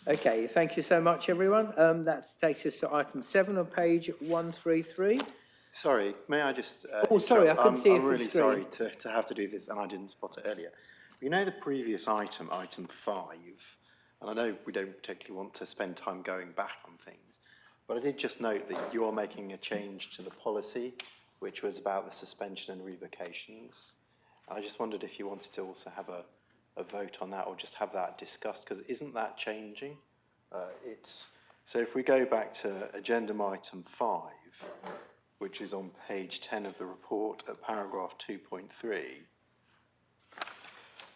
Okay, thank you so much, everyone. That takes us to item 7 on page 133. Sorry, may I just... Oh, sorry, I couldn't see it I'm from really screen. sorry to have to do this, and I didn't spot it earlier. You know the previous item, item 5, and I know we don't particularly want to spend time going back on things, but I did just note that you're making a change to the policy, which was about the suspension and revocations. I just wondered if you wanted to also have a vote on that, or just have that discussed, because isn't that changing? So if we go back to agenda item 5, which is on page 10 of the report at paragraph 2.3.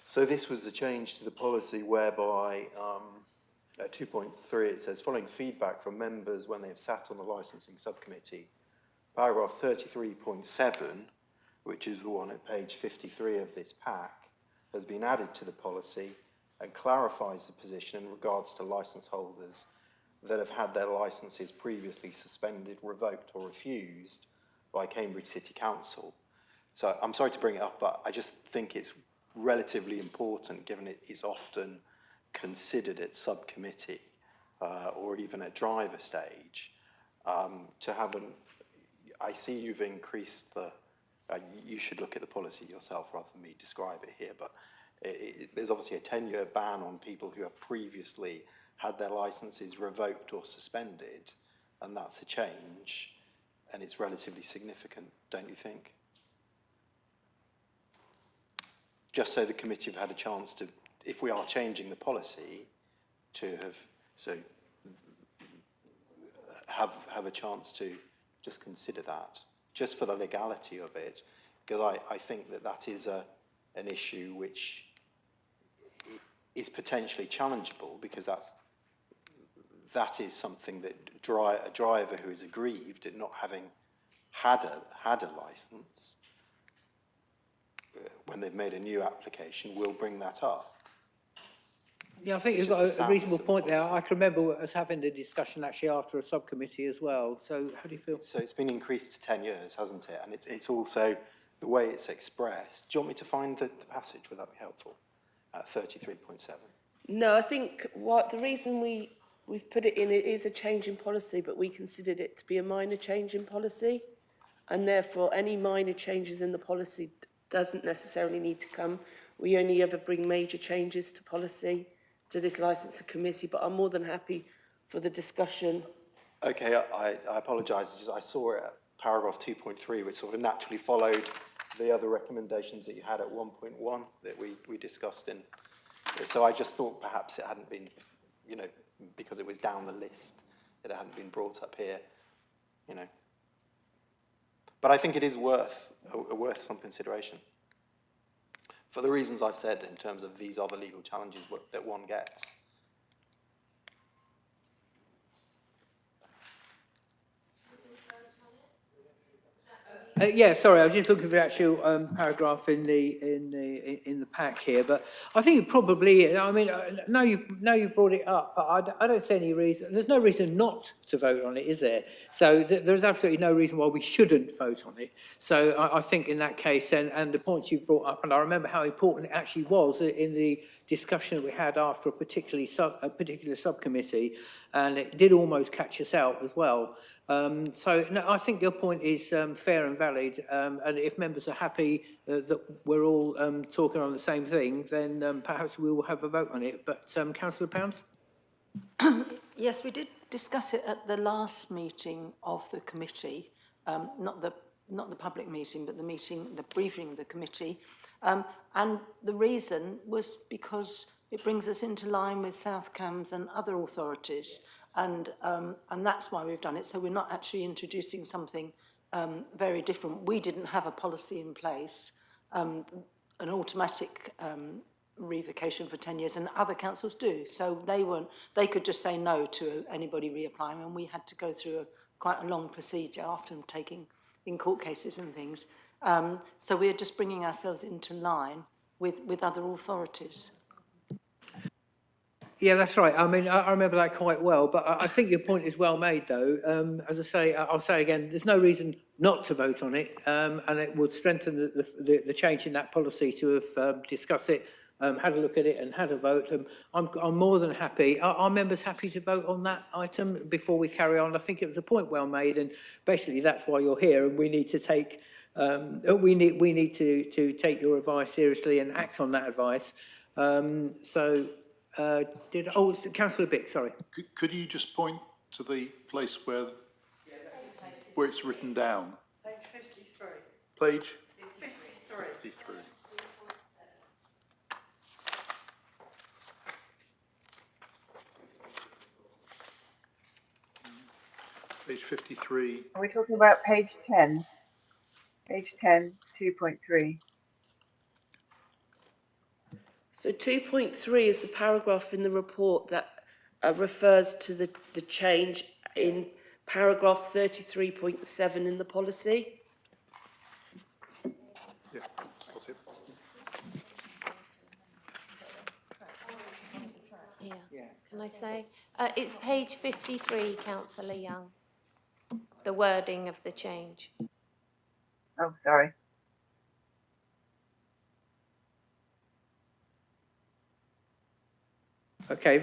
So this was the change to the policy whereby at 2.3 it says, following feedback from members when they have sat on the licensing subcommittee, paragraph 33.7, which is the one at page 53 of this pack, has been added to the policy and clarifies the position in regards to licence holders that have had their licences previously suspended, revoked or refused by Cambridge City Council. So I'm sorry to bring it up, but I just think it's relatively important, given it is often considered at subcommittee or even at driver stage, to have an... I see you've increased the... you should look at the policy yourself rather than me describe it here, but there's obviously a 10-year ban on people who have previously had their licences revoked or suspended, and that's a change, and it's relatively significant, don't you think? Just so the committee have had a chance to, if we are changing the policy, to have a chance to just consider that, just for the legality of it, because I think that is an issue which is potentially challengeable, because that is something that a driver who is aggrieved at not having had a licence, when they've made a new application, will bring that up. Yeah, I think you've got a reasonable point there. I can remember us having the discussion actually after a subcommittee as well. So how do you feel? So it's been increased to 10 years, hasn't it? And it's also the way it's expressed. Do you want me to find the passage? Would that be helpful? 33.7. No, I think the reason we've put it in, it is a change in policy, but we considered it to be a minor change in policy, and therefore any minor changes in the policy doesn't necessarily need to come. We only ever bring major changes to policy to this licensing committee, but I'm more than happy for the discussion. Okay, I apologise. I saw it at paragraph 2.3, which sort of naturally followed the other recommendations that you had at 1.1 that we discussed in. So I just thought perhaps it hadn't been, you know, because it was down the list, that it hadn't been brought up here, you know. But I think it is worth some consideration, for the reasons I've said in terms of these are the legal challenges that one gets. Yeah, sorry, I was just looking for the actual paragraph in the pack here, but I think it probably, I mean, now you brought it up, but I don't see any reason, there's no reason not to vote on it, is there? So there's absolutely no reason why we shouldn't vote on it. So I think in that case, and the points you've brought up, and I remember how important it actually was in the discussion that we had after a particular subcommittee, and it did almost catch us out as well. So no, I think your point is fair and valid, and if members are happy that we're all talking on the same thing, then perhaps we will have a vote on it. But Councillor Pounds? Yes, we did discuss it at the last meeting of the committee, not the public meeting, but the briefing of the committee. And the reason was because it brings us into line with South Cambs and other authorities. And that's why we've done it. So we're not actually introducing something very different. We didn't have a policy in place, an automatic revocation for 10 years, and other councils do. So they could just say no to anybody reapplying, and we had to go through quite a long procedure, often taking in court cases and things. So we're just bringing ourselves into line with other authorities. Yeah, that's right. I mean, I remember that quite well, but I think your point is well made, though. As I say, I'll say again, there's no reason not to vote on it, and it would strengthen the change in that policy to have discussed it, had a look at it and had a vote. I'm more than happy. Are members happy to vote on that item before we carry on? I think it was a point well made, and basically that's why you're here, and we need to take we need to take your advice seriously and act on that advice. Councillor Bick, sorry. Could you just point to the place where it's written down? Page 53. Page? 53. 53. Page 53. Are we talking about page 10? Page 10, 2.3. So 2.3 is the paragraph in the report that refers to the change in paragraph 33.7 in the policy. Yeah, that's it. Yeah. Can I say? It's page 53, Councillor Young. The wording of the change. Oh, sorry. Okay,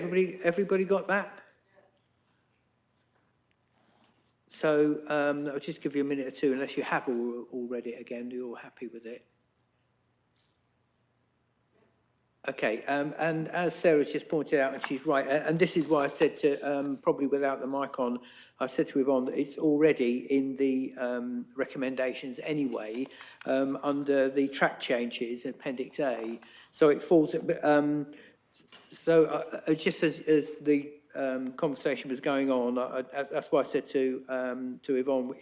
everybody got that? So I'll just give you a minute or two, unless you have all read it again, you're all happy with it. Okay, and as Sarah's just pointed out, and she's right, and this is why I said to, probably without the mic on, I said to Yvonne that it's already in the recommendations anyway, under the track changes, Appendix A. So it falls, just as the conversation was going on, that's why I said to Yvonne,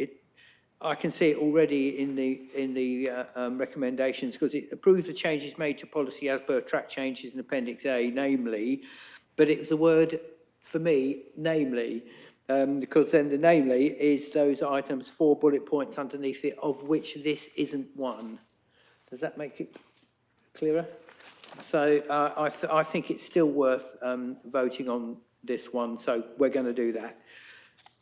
I can see it already in the recommendations, because it approves the changes made to policy as per track changes in Appendix A, namely, but it was a word for me, namely, because then the namely is those items, 4 bullet points underneath it, of which this isn't one. Does that make it clearer? So I think it's still worth voting on this one, so we're going to do that.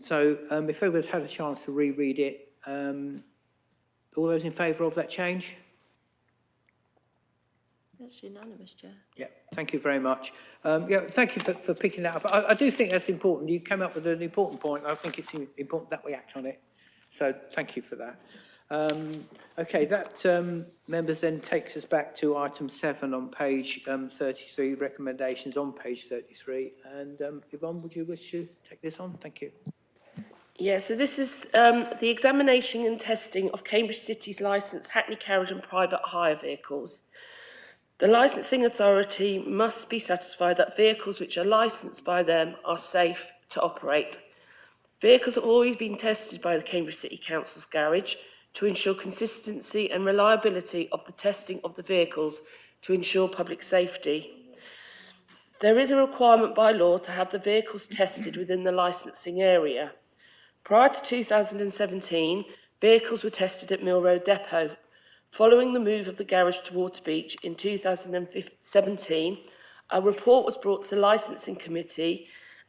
So if everyone's had a chance to reread it, all those in favour of that change? That's unanimous, Chair. Yeah, thank you very much. Yeah, thank you for picking that up. I do think that's important. You came up with an important point. I think it's important that we act on it. So thank you for that. Okay, that, members, then takes us back to item 7 on page 33, recommendations on page 33. And Yvonne, would you wish to take this on? Thank you. Yeah, so this is the examination and testing of Cambridge City's licensed Hackney carriage and private hire vehicles. The licensing authority must be satisfied that vehicles which are licensed by them are safe to operate. Vehicles have always been tested by the Cambridge City Council's garage to ensure consistency and reliability of the testing of the vehicles to ensure public safety. There is a requirement by law to have the vehicles tested within the licensing area. Prior to 2017, vehicles were tested at Mill Road Depot. Following the move of the garage to Waterbeach in 2017, a report was brought to the licensing committee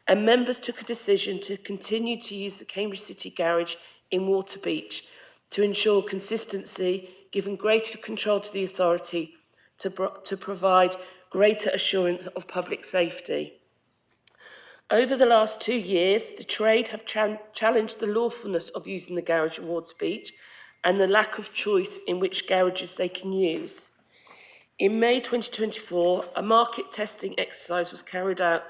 and members took a decision to continue to use the Cambridge City garage in Waterbeach to ensure consistency, giving greater control to the authority to provide greater assurance of public safety. Over the last 2 years, the trade have challenged the lawfulness of using the garage at Waterbeach and the lack of choice in which garages they can use. In May 2024, a market testing exercise was carried out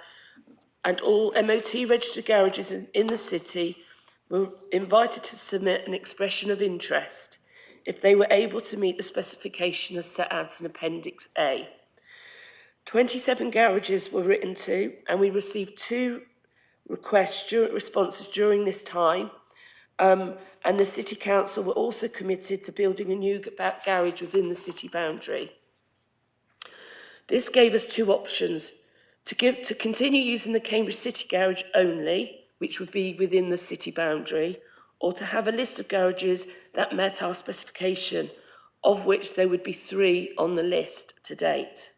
and all MOT-registered garages in the city were invited to submit an expression of interest if they were able to meet the specification as set out in Appendix A. 27 garages were written to, and we received 2 responses during this time, and the City Council were also committed to building a new garage within the city boundary. This gave us 2 options, to continue using the Cambridge City garage only, which would be within the city boundary, or to have a list of garages that met our specification, of which there would be 3 on the list to date.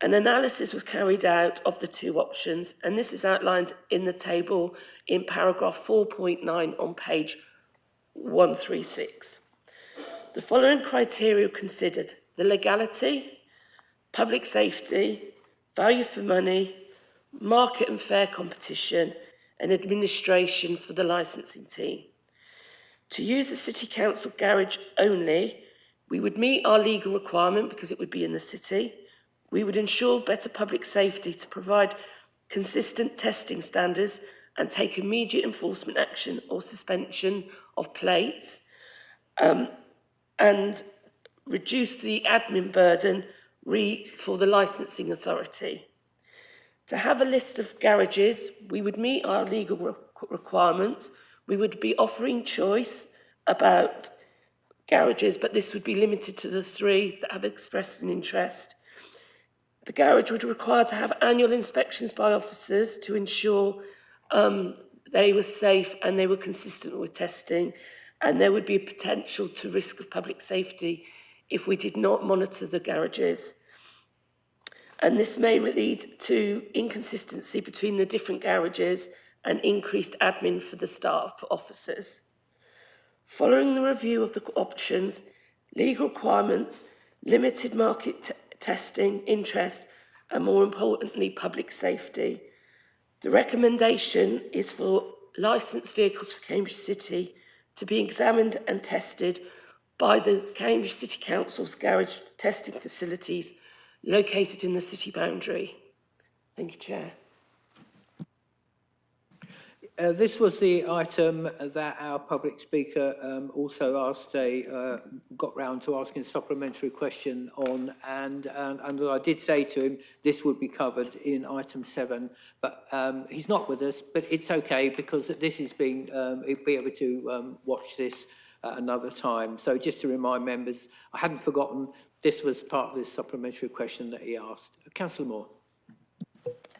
An analysis was carried out of the 2 options, and this is outlined in the table in paragraph 4.9 on page 136. The following criteria were considered: the legality, public safety, value for money, market and fair competition, and administration for the licensing team. To use the City Council garage only, we would meet our legal requirement because it would be in the city. We would ensure better public safety to provide consistent testing standards and take immediate enforcement action or suspension of plates, and reduce the admin burden for the licensing authority. To have a list of garages, we would meet our legal requirements. We would be offering choice about garages, but this would be limited to the 3 that have expressed an interest. The garage would require to have annual inspections by officers to ensure they were safe and they were consistent with testing, and there would be a potential to risk of public safety if we did not monitor the garages. And this may lead to inconsistency between the different garages and increased admin for the staff officers. Following the review of the options, legal requirements, limited market testing, interest, and more importantly, public safety, the recommendation is for licensed vehicles for Cambridge City to be examined and tested by the Cambridge City Council's garage testing facilities located in the city boundary. Thank you, Chair. This was the item that our public speaker also asked got round to asking a supplementary question on, and I did say to him this would be covered in item 7, but he's not with us, but it's okay because this is being, he'll be able to watch this at another time. So just to remind members, I hadn't forgotten this was part of this supplementary question that he asked. Councillor Moore.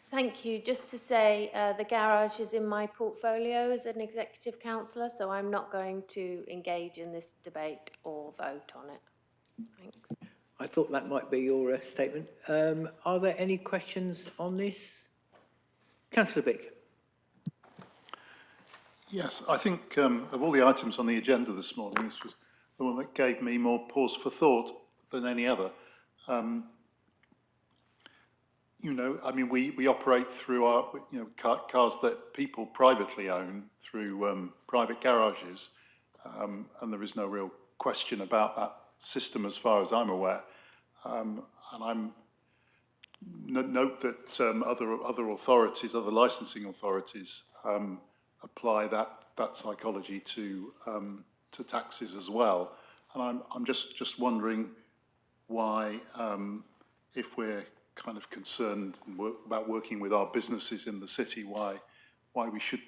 Thank you. Just to say, the garage is in my portfolio as an executive councillor, so I'm not going to engage in this debate or vote on it. Thanks. I thought that might be your statement. Are there any questions on this? Councillor Bick. Yes, I think of all the items on the agenda this morning, this was the one that gave me more pause for thought than any other. You know, I mean, we operate through our, you know, cars that people privately own through private garages, and there is no real question about that system as far as I'm aware. And note that other authorities, other licensing authorities, apply that that psychology to taxis as well. And I'm just wondering why, if we're kind of concerned about working with our businesses in the city, why we should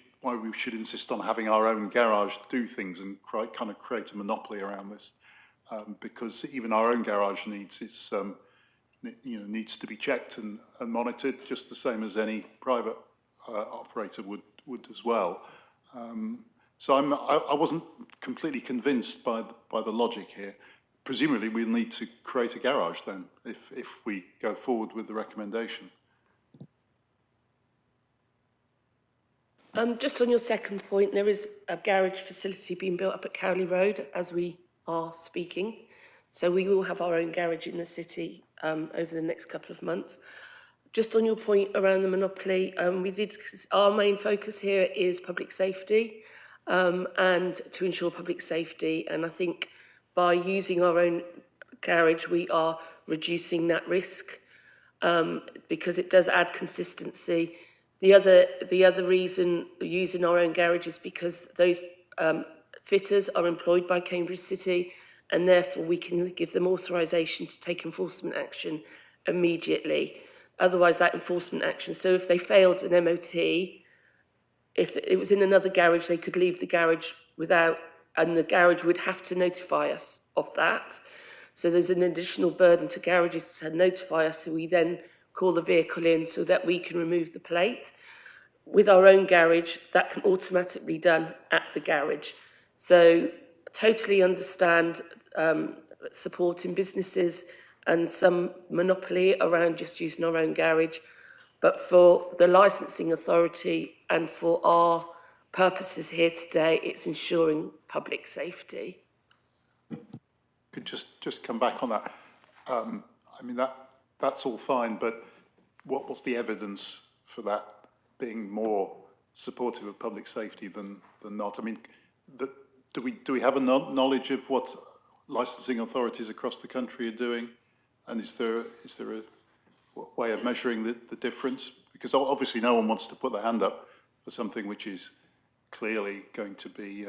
insist on having our own garage do things and kind of create a monopoly around this, because even our own garage needs its needs to be checked and monitored just the same as any private operator would as well. So I wasn't completely convinced by the logic here. Presumably we'll need to create a garage then if we go forward with the recommendation. Just on your second point, there is a garage facility being built up at Cowley Road as we are speaking. So we will have our own garage in the city over the next couple of months. Just on your point around the monopoly, our main focus here is public safety and to ensure public safety. And I think by using our own garage, we are reducing that risk because it does add consistency. The other reason using our own garage is because those fitters are employed by Cambridge City, and therefore we can give them authorisation to take enforcement action immediately. Otherwise, that enforcement action, so if they failed an MOT, if it was in another garage, they could leave the garage without, and the garage would have to notify us of that. So there's an additional burden to garages to notify us, so we then call the vehicle in so that we can remove the plate. With our own garage, that can automatically be done at the garage. So totally understand supporting businesses and some monopoly around just using our own garage. But for the licensing authority and for our purposes here today, it's ensuring public safety. Could just come back on that. I mean, that's all fine, but what's the evidence for that being more supportive of public safety than not? I mean, do we have a knowledge of what licensing authorities across the country are doing? And is there a way of measuring the difference? Because obviously no one wants to put their hand up for something which is clearly going to be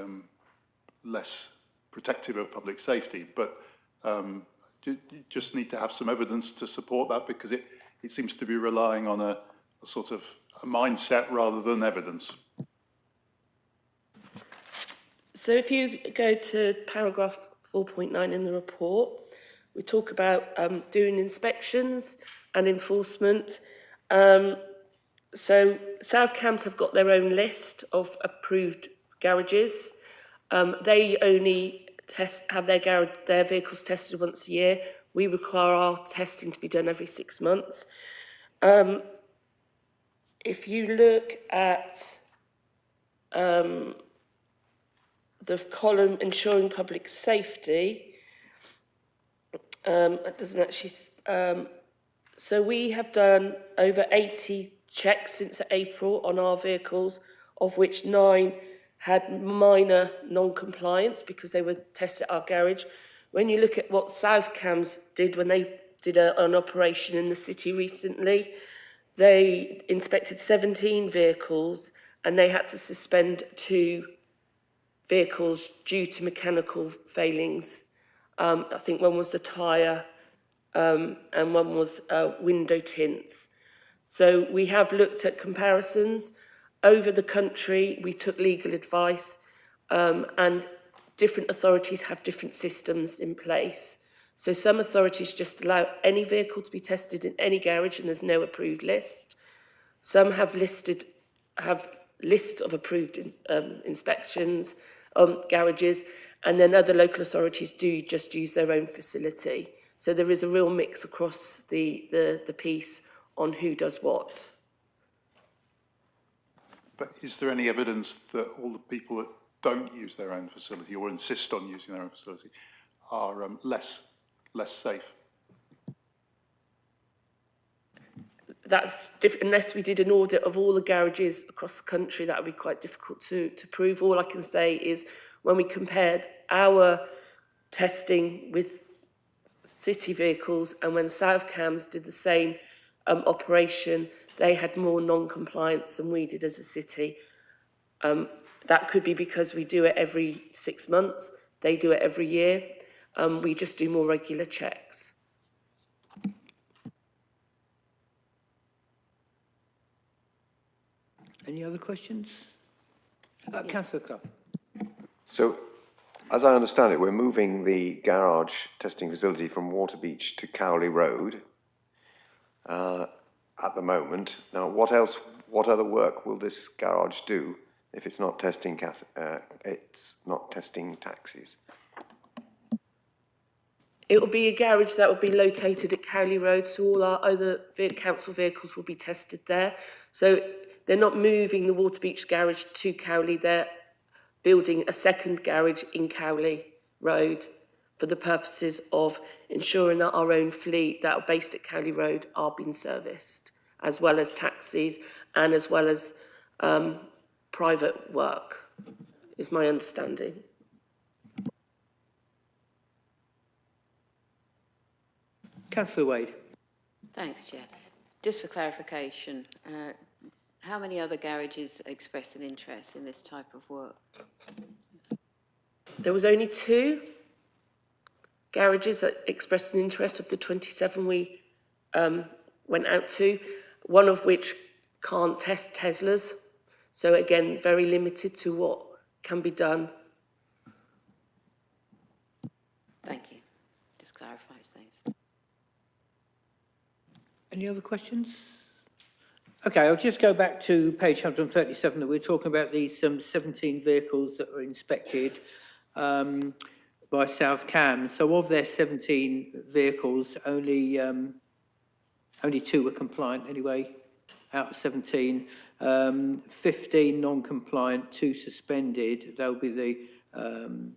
less protective of public safety, but you just need to have some evidence to support that, because it seems to be relying on a sort of a mindset rather than evidence. So if you go to paragraph 4.9 in the report, we talk about doing inspections and enforcement. So South Cambs have got their own list of approved garages. They only have their vehicles tested once a year. We require our testing to be done every 6 months. If you look at the column ensuring public safety, it doesn't actually. So we have done over 80 checks since April on our vehicles, of which 9 had minor non-compliance because they were tested at our garage. When you look at what South Cambs did when they did an operation in the city recently, they inspected 17 vehicles and they had to suspend 2 vehicles due to mechanical failings. I think one was the tyre and one was window tints. So we have looked at comparisons. Over the country, we took legal advice and different authorities have different systems in place. So some authorities just allow any vehicle to be tested in any garage and there's no approved list. Some have lists of approved inspections, garages, and then other local authorities do just use their own facility. So there is a real mix across the piece on who does what. But is there any evidence that all the people that don't use their own facility or insist on using their own facility are less safe? That's different. Unless we did an audit of all the garages across the country, that would be quite difficult to prove. All I can say is when we compared our testing with city vehicles and when South Cambs did the same operation, they had more non-compliance than we did as a city. That could be because we do it every 6 months, they do it every year. We just do more regular checks. Any other questions? Councillor Clough. So, as I understand it, we're moving the garage testing facility from Waterbeach to Cowley Road at the moment. Now, what other work will this garage do if it's not testing taxis? It will be a garage that will be located at Cowley Road, so all our other council vehicles will be tested there. So they're not moving the Waterbeach garage to Cowley, they're building a second garage in Cowley Road for the purposes of ensuring that our own fleet that are based at Cowley Road are being serviced, as well as taxis and as well as private work, is my understanding. Councillor Wade. Thanks, Chair. Just for clarification, how many other garages expressed an interest in this type of work? There was only 2 garages that expressed an interest of the 27 we went out to, one of which can't test Teslas. So again, very limited to what can be done. Thank you. Just clarifies things. Any other questions? Okay, I'll just go back to page 137 that we're talking about these 17 vehicles that were inspected by South Cam. So of their 17 vehicles, only 2 were compliant anyway, out of 17. 15 non-compliant, 2 suspended. They'll be the... and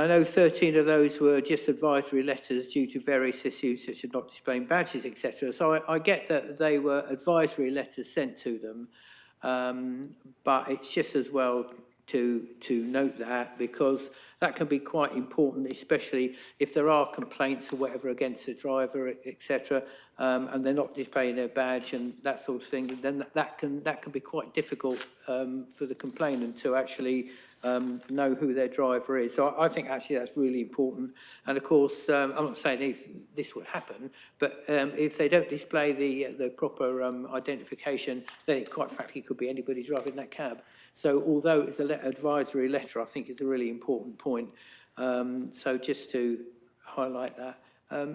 I know 13 of those were just advisory letters due to various issues such as not displaying badges, etc. So I get that they were advisory letters sent to them, but it's just as well to note that, because that can be quite important, especially if there are complaints or whatever against the driver, etc., and they're not displaying their badge and that sort of thing. Then that can be quite difficult for the complainant to actually know who their driver is. So I think actually that's really important. And of course, I'm not saying this would happen, but if they don't display the proper identification, then it quite frankly could be anybody driving that cab. So although it's an advisory letter, I think it's a really important point. So just to highlight that.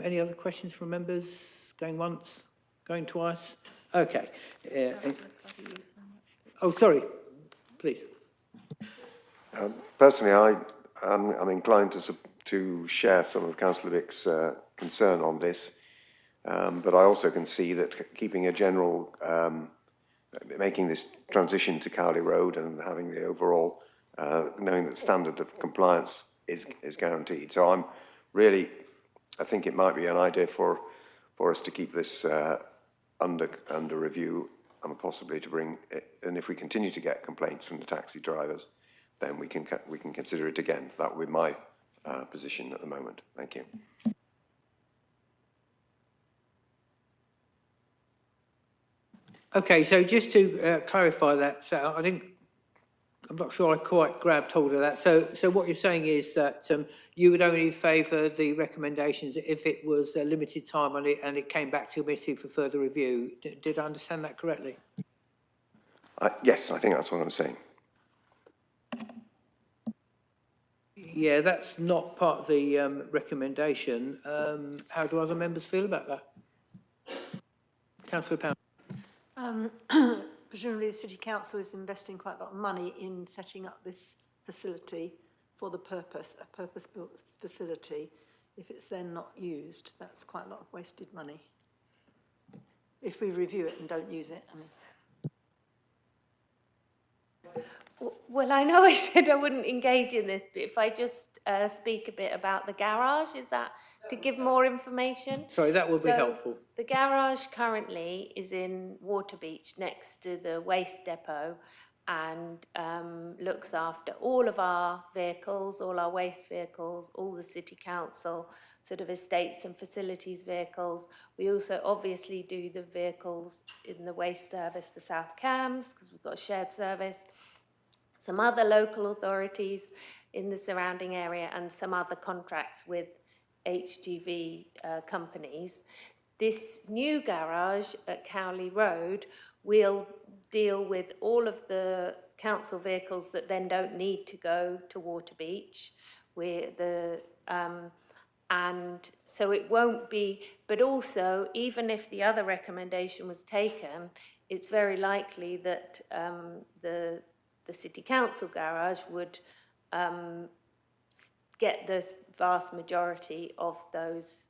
Any other questions from members? Going once, going twice? Okay. Oh, sorry, please. Personally, I'm inclined to share some of Councillor Vick's concern on this, but I also can see that keeping a general, making this transition to Cowley Road and having the overall, knowing that the standard of compliance is guaranteed. So I think it might be an idea for us to keep this under review and possibly to bring it, and if we continue to get complaints from the taxi drivers, then we can consider it again. That would be my position at the moment. Thank you. Okay, so just to clarify that, so I'm not sure I quite grabbed hold of that. So what you're saying is that you would only favour the recommendations if it was a limited time on it and it came back to committee for further review. Did I understand that correctly? Yes, I think that's what I'm saying. Yeah, that's not part of the recommendation. How do other members feel about that? Councillor Pound. Presumably the City Council is investing quite a lot of money in setting up this facility for the purpose, a purpose-built facility. If it's then not used, that's quite a lot of wasted money. If we review it and don't use it, I mean. Well, I know I said I wouldn't engage in this, but if I just speak a bit about the garage, is that to give more information? Sorry, that would be helpful. The garage currently is in Waterbeach next to the waste depot and looks after all of our vehicles, all our waste vehicles, all the City Council sort of estates and facilities vehicles. We also obviously do the vehicles in the waste service for South Cams because we've got a shared service. some other local authorities in the surrounding area and some other contracts with HGV companies. This new garage at Cowley Road will deal with all of the council vehicles that then don't need to go to Waterbeach. And so it won't be, but also, even if the other recommendation was taken, it's very likely that the city council garage would get the vast majority of those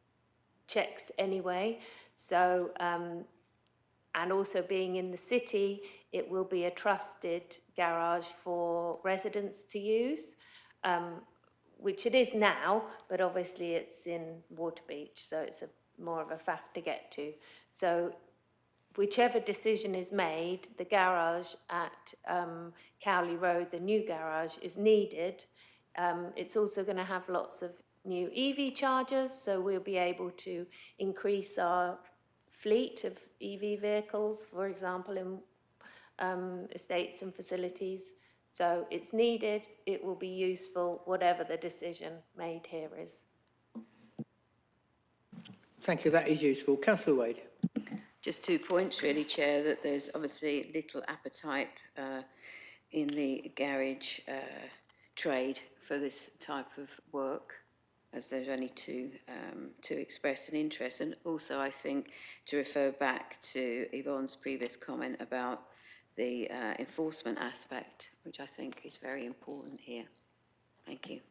checks anyway. So, and also being in the city, it will be a trusted garage for residents to use, which it is now, but obviously it's in Waterbeach, so it's more of a faff to get to. So whichever decision is made, the garage at Cowley Road, the new garage, is needed. It's also going to have lots of new EV chargers, so we'll be able to increase our fleet of EV vehicles, for example, in estates and facilities. So it's needed, it will be useful, whatever the decision made here is. Thank you, that is useful. Councillor Wade. Just 2 points really, Chair, that there's obviously little appetite in the garage trade for this type of work, as there's only two express an interest. And also, I think, to refer back to Yvonne's previous comment about the enforcement aspect, which I think is very important here. Thank you.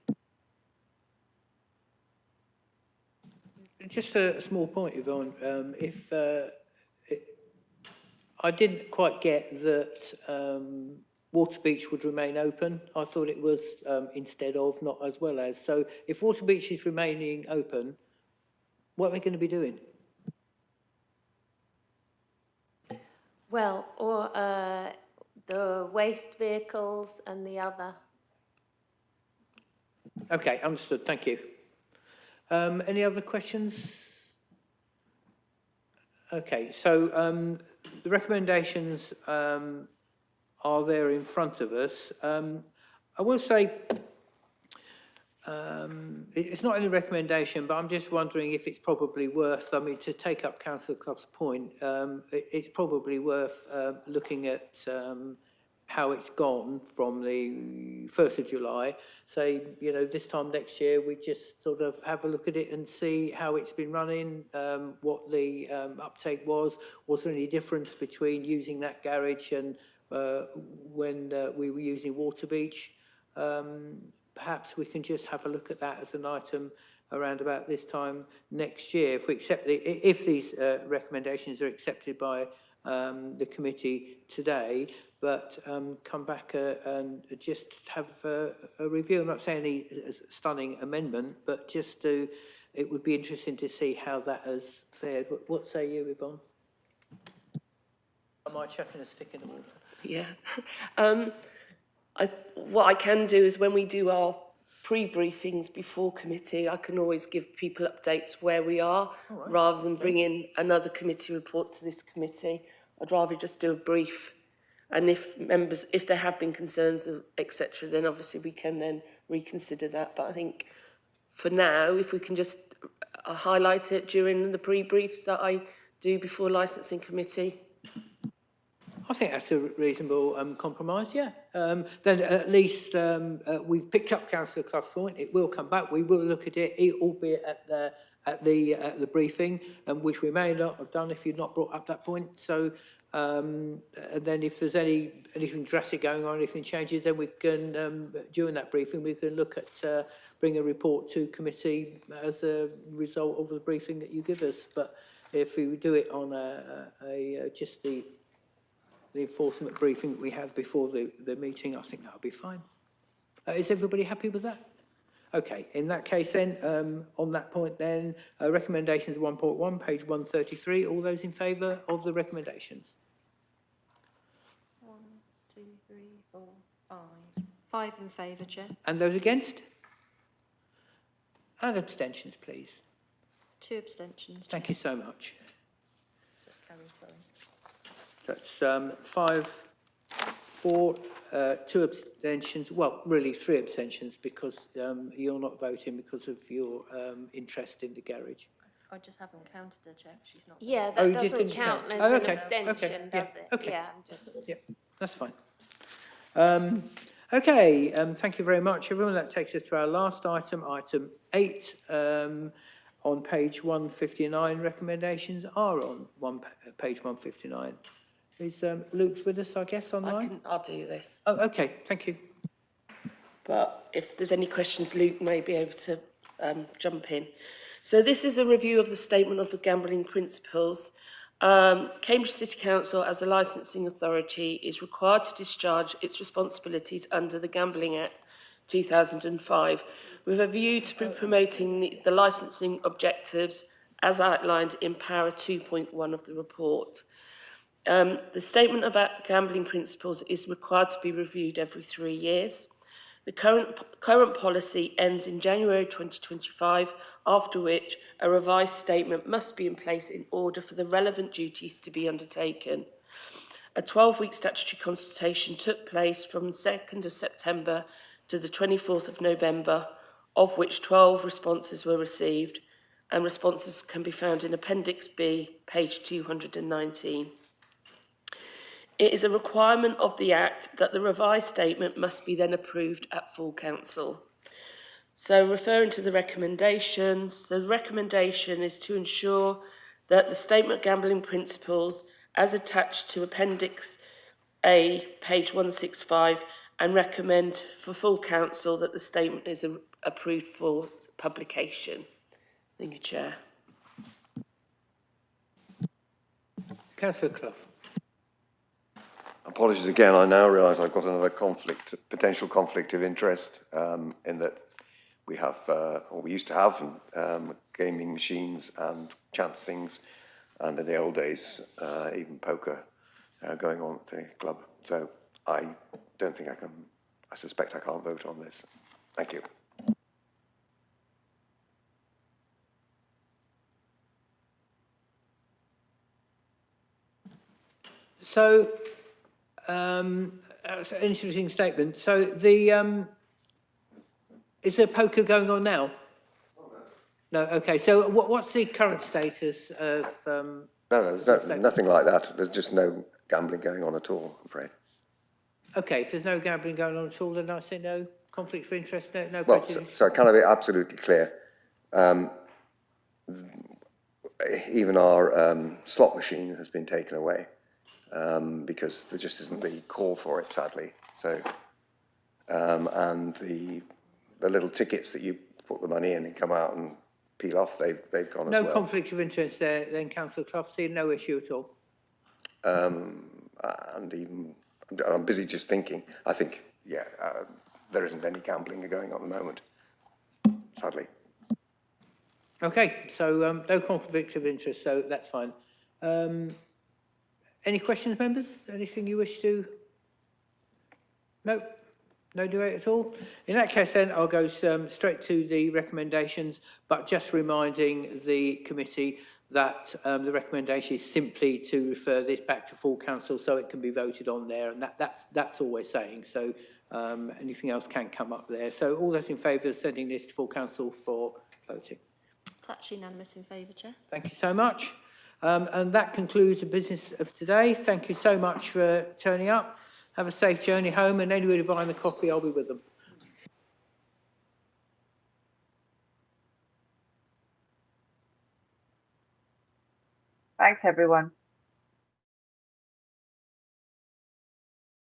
Just a small point, Yvonne. I didn't quite get that Waterbeach would remain open. I thought it was instead of, not as well as. So if Waterbeach is remaining open, what are they going to be doing? Well, or the waste vehicles and the other. Okay, understood. Thank you. Any other questions? Okay, so the recommendations are there in front of us. I will say it's not any recommendation, but I'm just wondering if it's probably worth, to take up Councillor Clough's point, it's probably worth looking at how it's gone from the 1st of July. Say, this time next year, we just sort of have a look at it and see how it's been running, what the uptake was. Was there any difference between using that garage and when we were using Waterbeach? Perhaps we can just have a look at that as an item around about this time next year. If we accept if these recommendations are accepted by the committee today, but come back and just have a review. I'm not saying any stunning amendment, but just it would be interesting to see how that has fared. What say you, Yvonne? Am I chucking a stick in the water? Yeah. What I can do is when we do our pre-briefings before committee, I can always give people updates where we are, rather than bring in another committee report to this committee. I'd rather just do a brief. And if there have been concerns, etc., then obviously we can then reconsider that. But I think for now, if we can just highlight it during the pre-briefs that I do before licensing committee. I think that's a reasonable compromise, yeah. Then at least we've picked up Councillor Clough's point. It will come back. We will look at it, albeit at the briefing, which we may not have done if you'd not brought up that point. So and then if there's anything drastic going on, anything changes, then we can, during that briefing, we can look at bring a report to committee as a result of the briefing that you give us. But if we do it on just the enforcement briefing that we have before the meeting, I think that'll be fine. Is everybody happy with that? Okay, in that case then, on that point then, recommendations 1.1, page 133, all those in favour of the recommendations? 1, 2, 3, 4, 5. 5 in favour, Chair. And those against? And abstentions, please. 2 abstentions. Thank you so much. Carried, sorry. That's 5, 4 2 abstentions, well, really 3 abstentions, because you're not voting because of your interest in the garage. I just haven't counted her check, she's not. Yeah, Oh, you that just doesn't didn't count count. as Oh, an okay, abstention, yeah, does it? okay. Yeah, I'm just. Yeah, that's fine. Okay, thank you very much, everyone. That takes us to our last item, item 8. On page 159, recommendations are on page 159. Is Luke's with us, I guess, online? I'll do this. Oh, okay, thank you. But if there's any questions, Luke may be able to jump in. So this is a review of the statement of the gambling principles. Cambridge City Council, as a licensing authority, is required to discharge its responsibilities under the Gambling Act 2005, with a view to promoting the licensing objectives as outlined in para 2.1 of the report. The statement of gambling principles is required to be reviewed every 3 years. The current policy ends in January 2025, after which a revised statement must be in place in order for the relevant duties to be undertaken. A 12-week statutory consultation took place from the 2nd of September to the 24th of November, of which 12 responses were received, and responses can be found in Appendix B, page 219. It is a requirement of the Act that the revised statement must be then approved at full council. So referring to the recommendations, the recommendation is to ensure that the statement of gambling principles as attached to Appendix A, page 165, and recommend for full council that the statement is approved for publication. Thank you, Chair. Councillor Clough. Apologies again, I now realise I've got another potential conflict of interest in that we have, or we used to have, gaming machines and chance things, and in the old days, even poker going on at the club. So I don't think I can, I suspect I can't vote on this. Thank you. So, that's an interesting statement. So the, is there poker going on now? No, okay. So what's the current status of? No, there's nothing like that. There's just no gambling going on at all, I'm afraid. Okay, if there's no gambling going on at all, then I say no conflict of interest, no Well, prejudice. so can I be absolutely clear? Even our slot machine has been taken away because there just isn't the call for it, sadly. So, and the little tickets that you put the money in and come out and peel off, they've gone as well. No conflict of interest there, then, Councillor Clough, see no issue at all? And even, I'm busy just thinking, I think, yeah, there isn't any gambling going on at the moment, sadly. Okay, so no conflict of interest, so that's fine. Any questions, members? Anything you wish to? No? No debate at all? In that case then, I'll go straight to the recommendations, but just reminding the committee that the recommendation is simply to refer this back to full council so it can be voted on there, and that's all we're saying. So anything else can come up there. So all those in favour of sending this to full council for voting? That's unanimous in favour, Chair. Thank you so much. And that concludes the business of today. Thank you so much for turning up. Have a safe journey home, and anybody buying the coffee, I'll be with them. Thanks, everyone.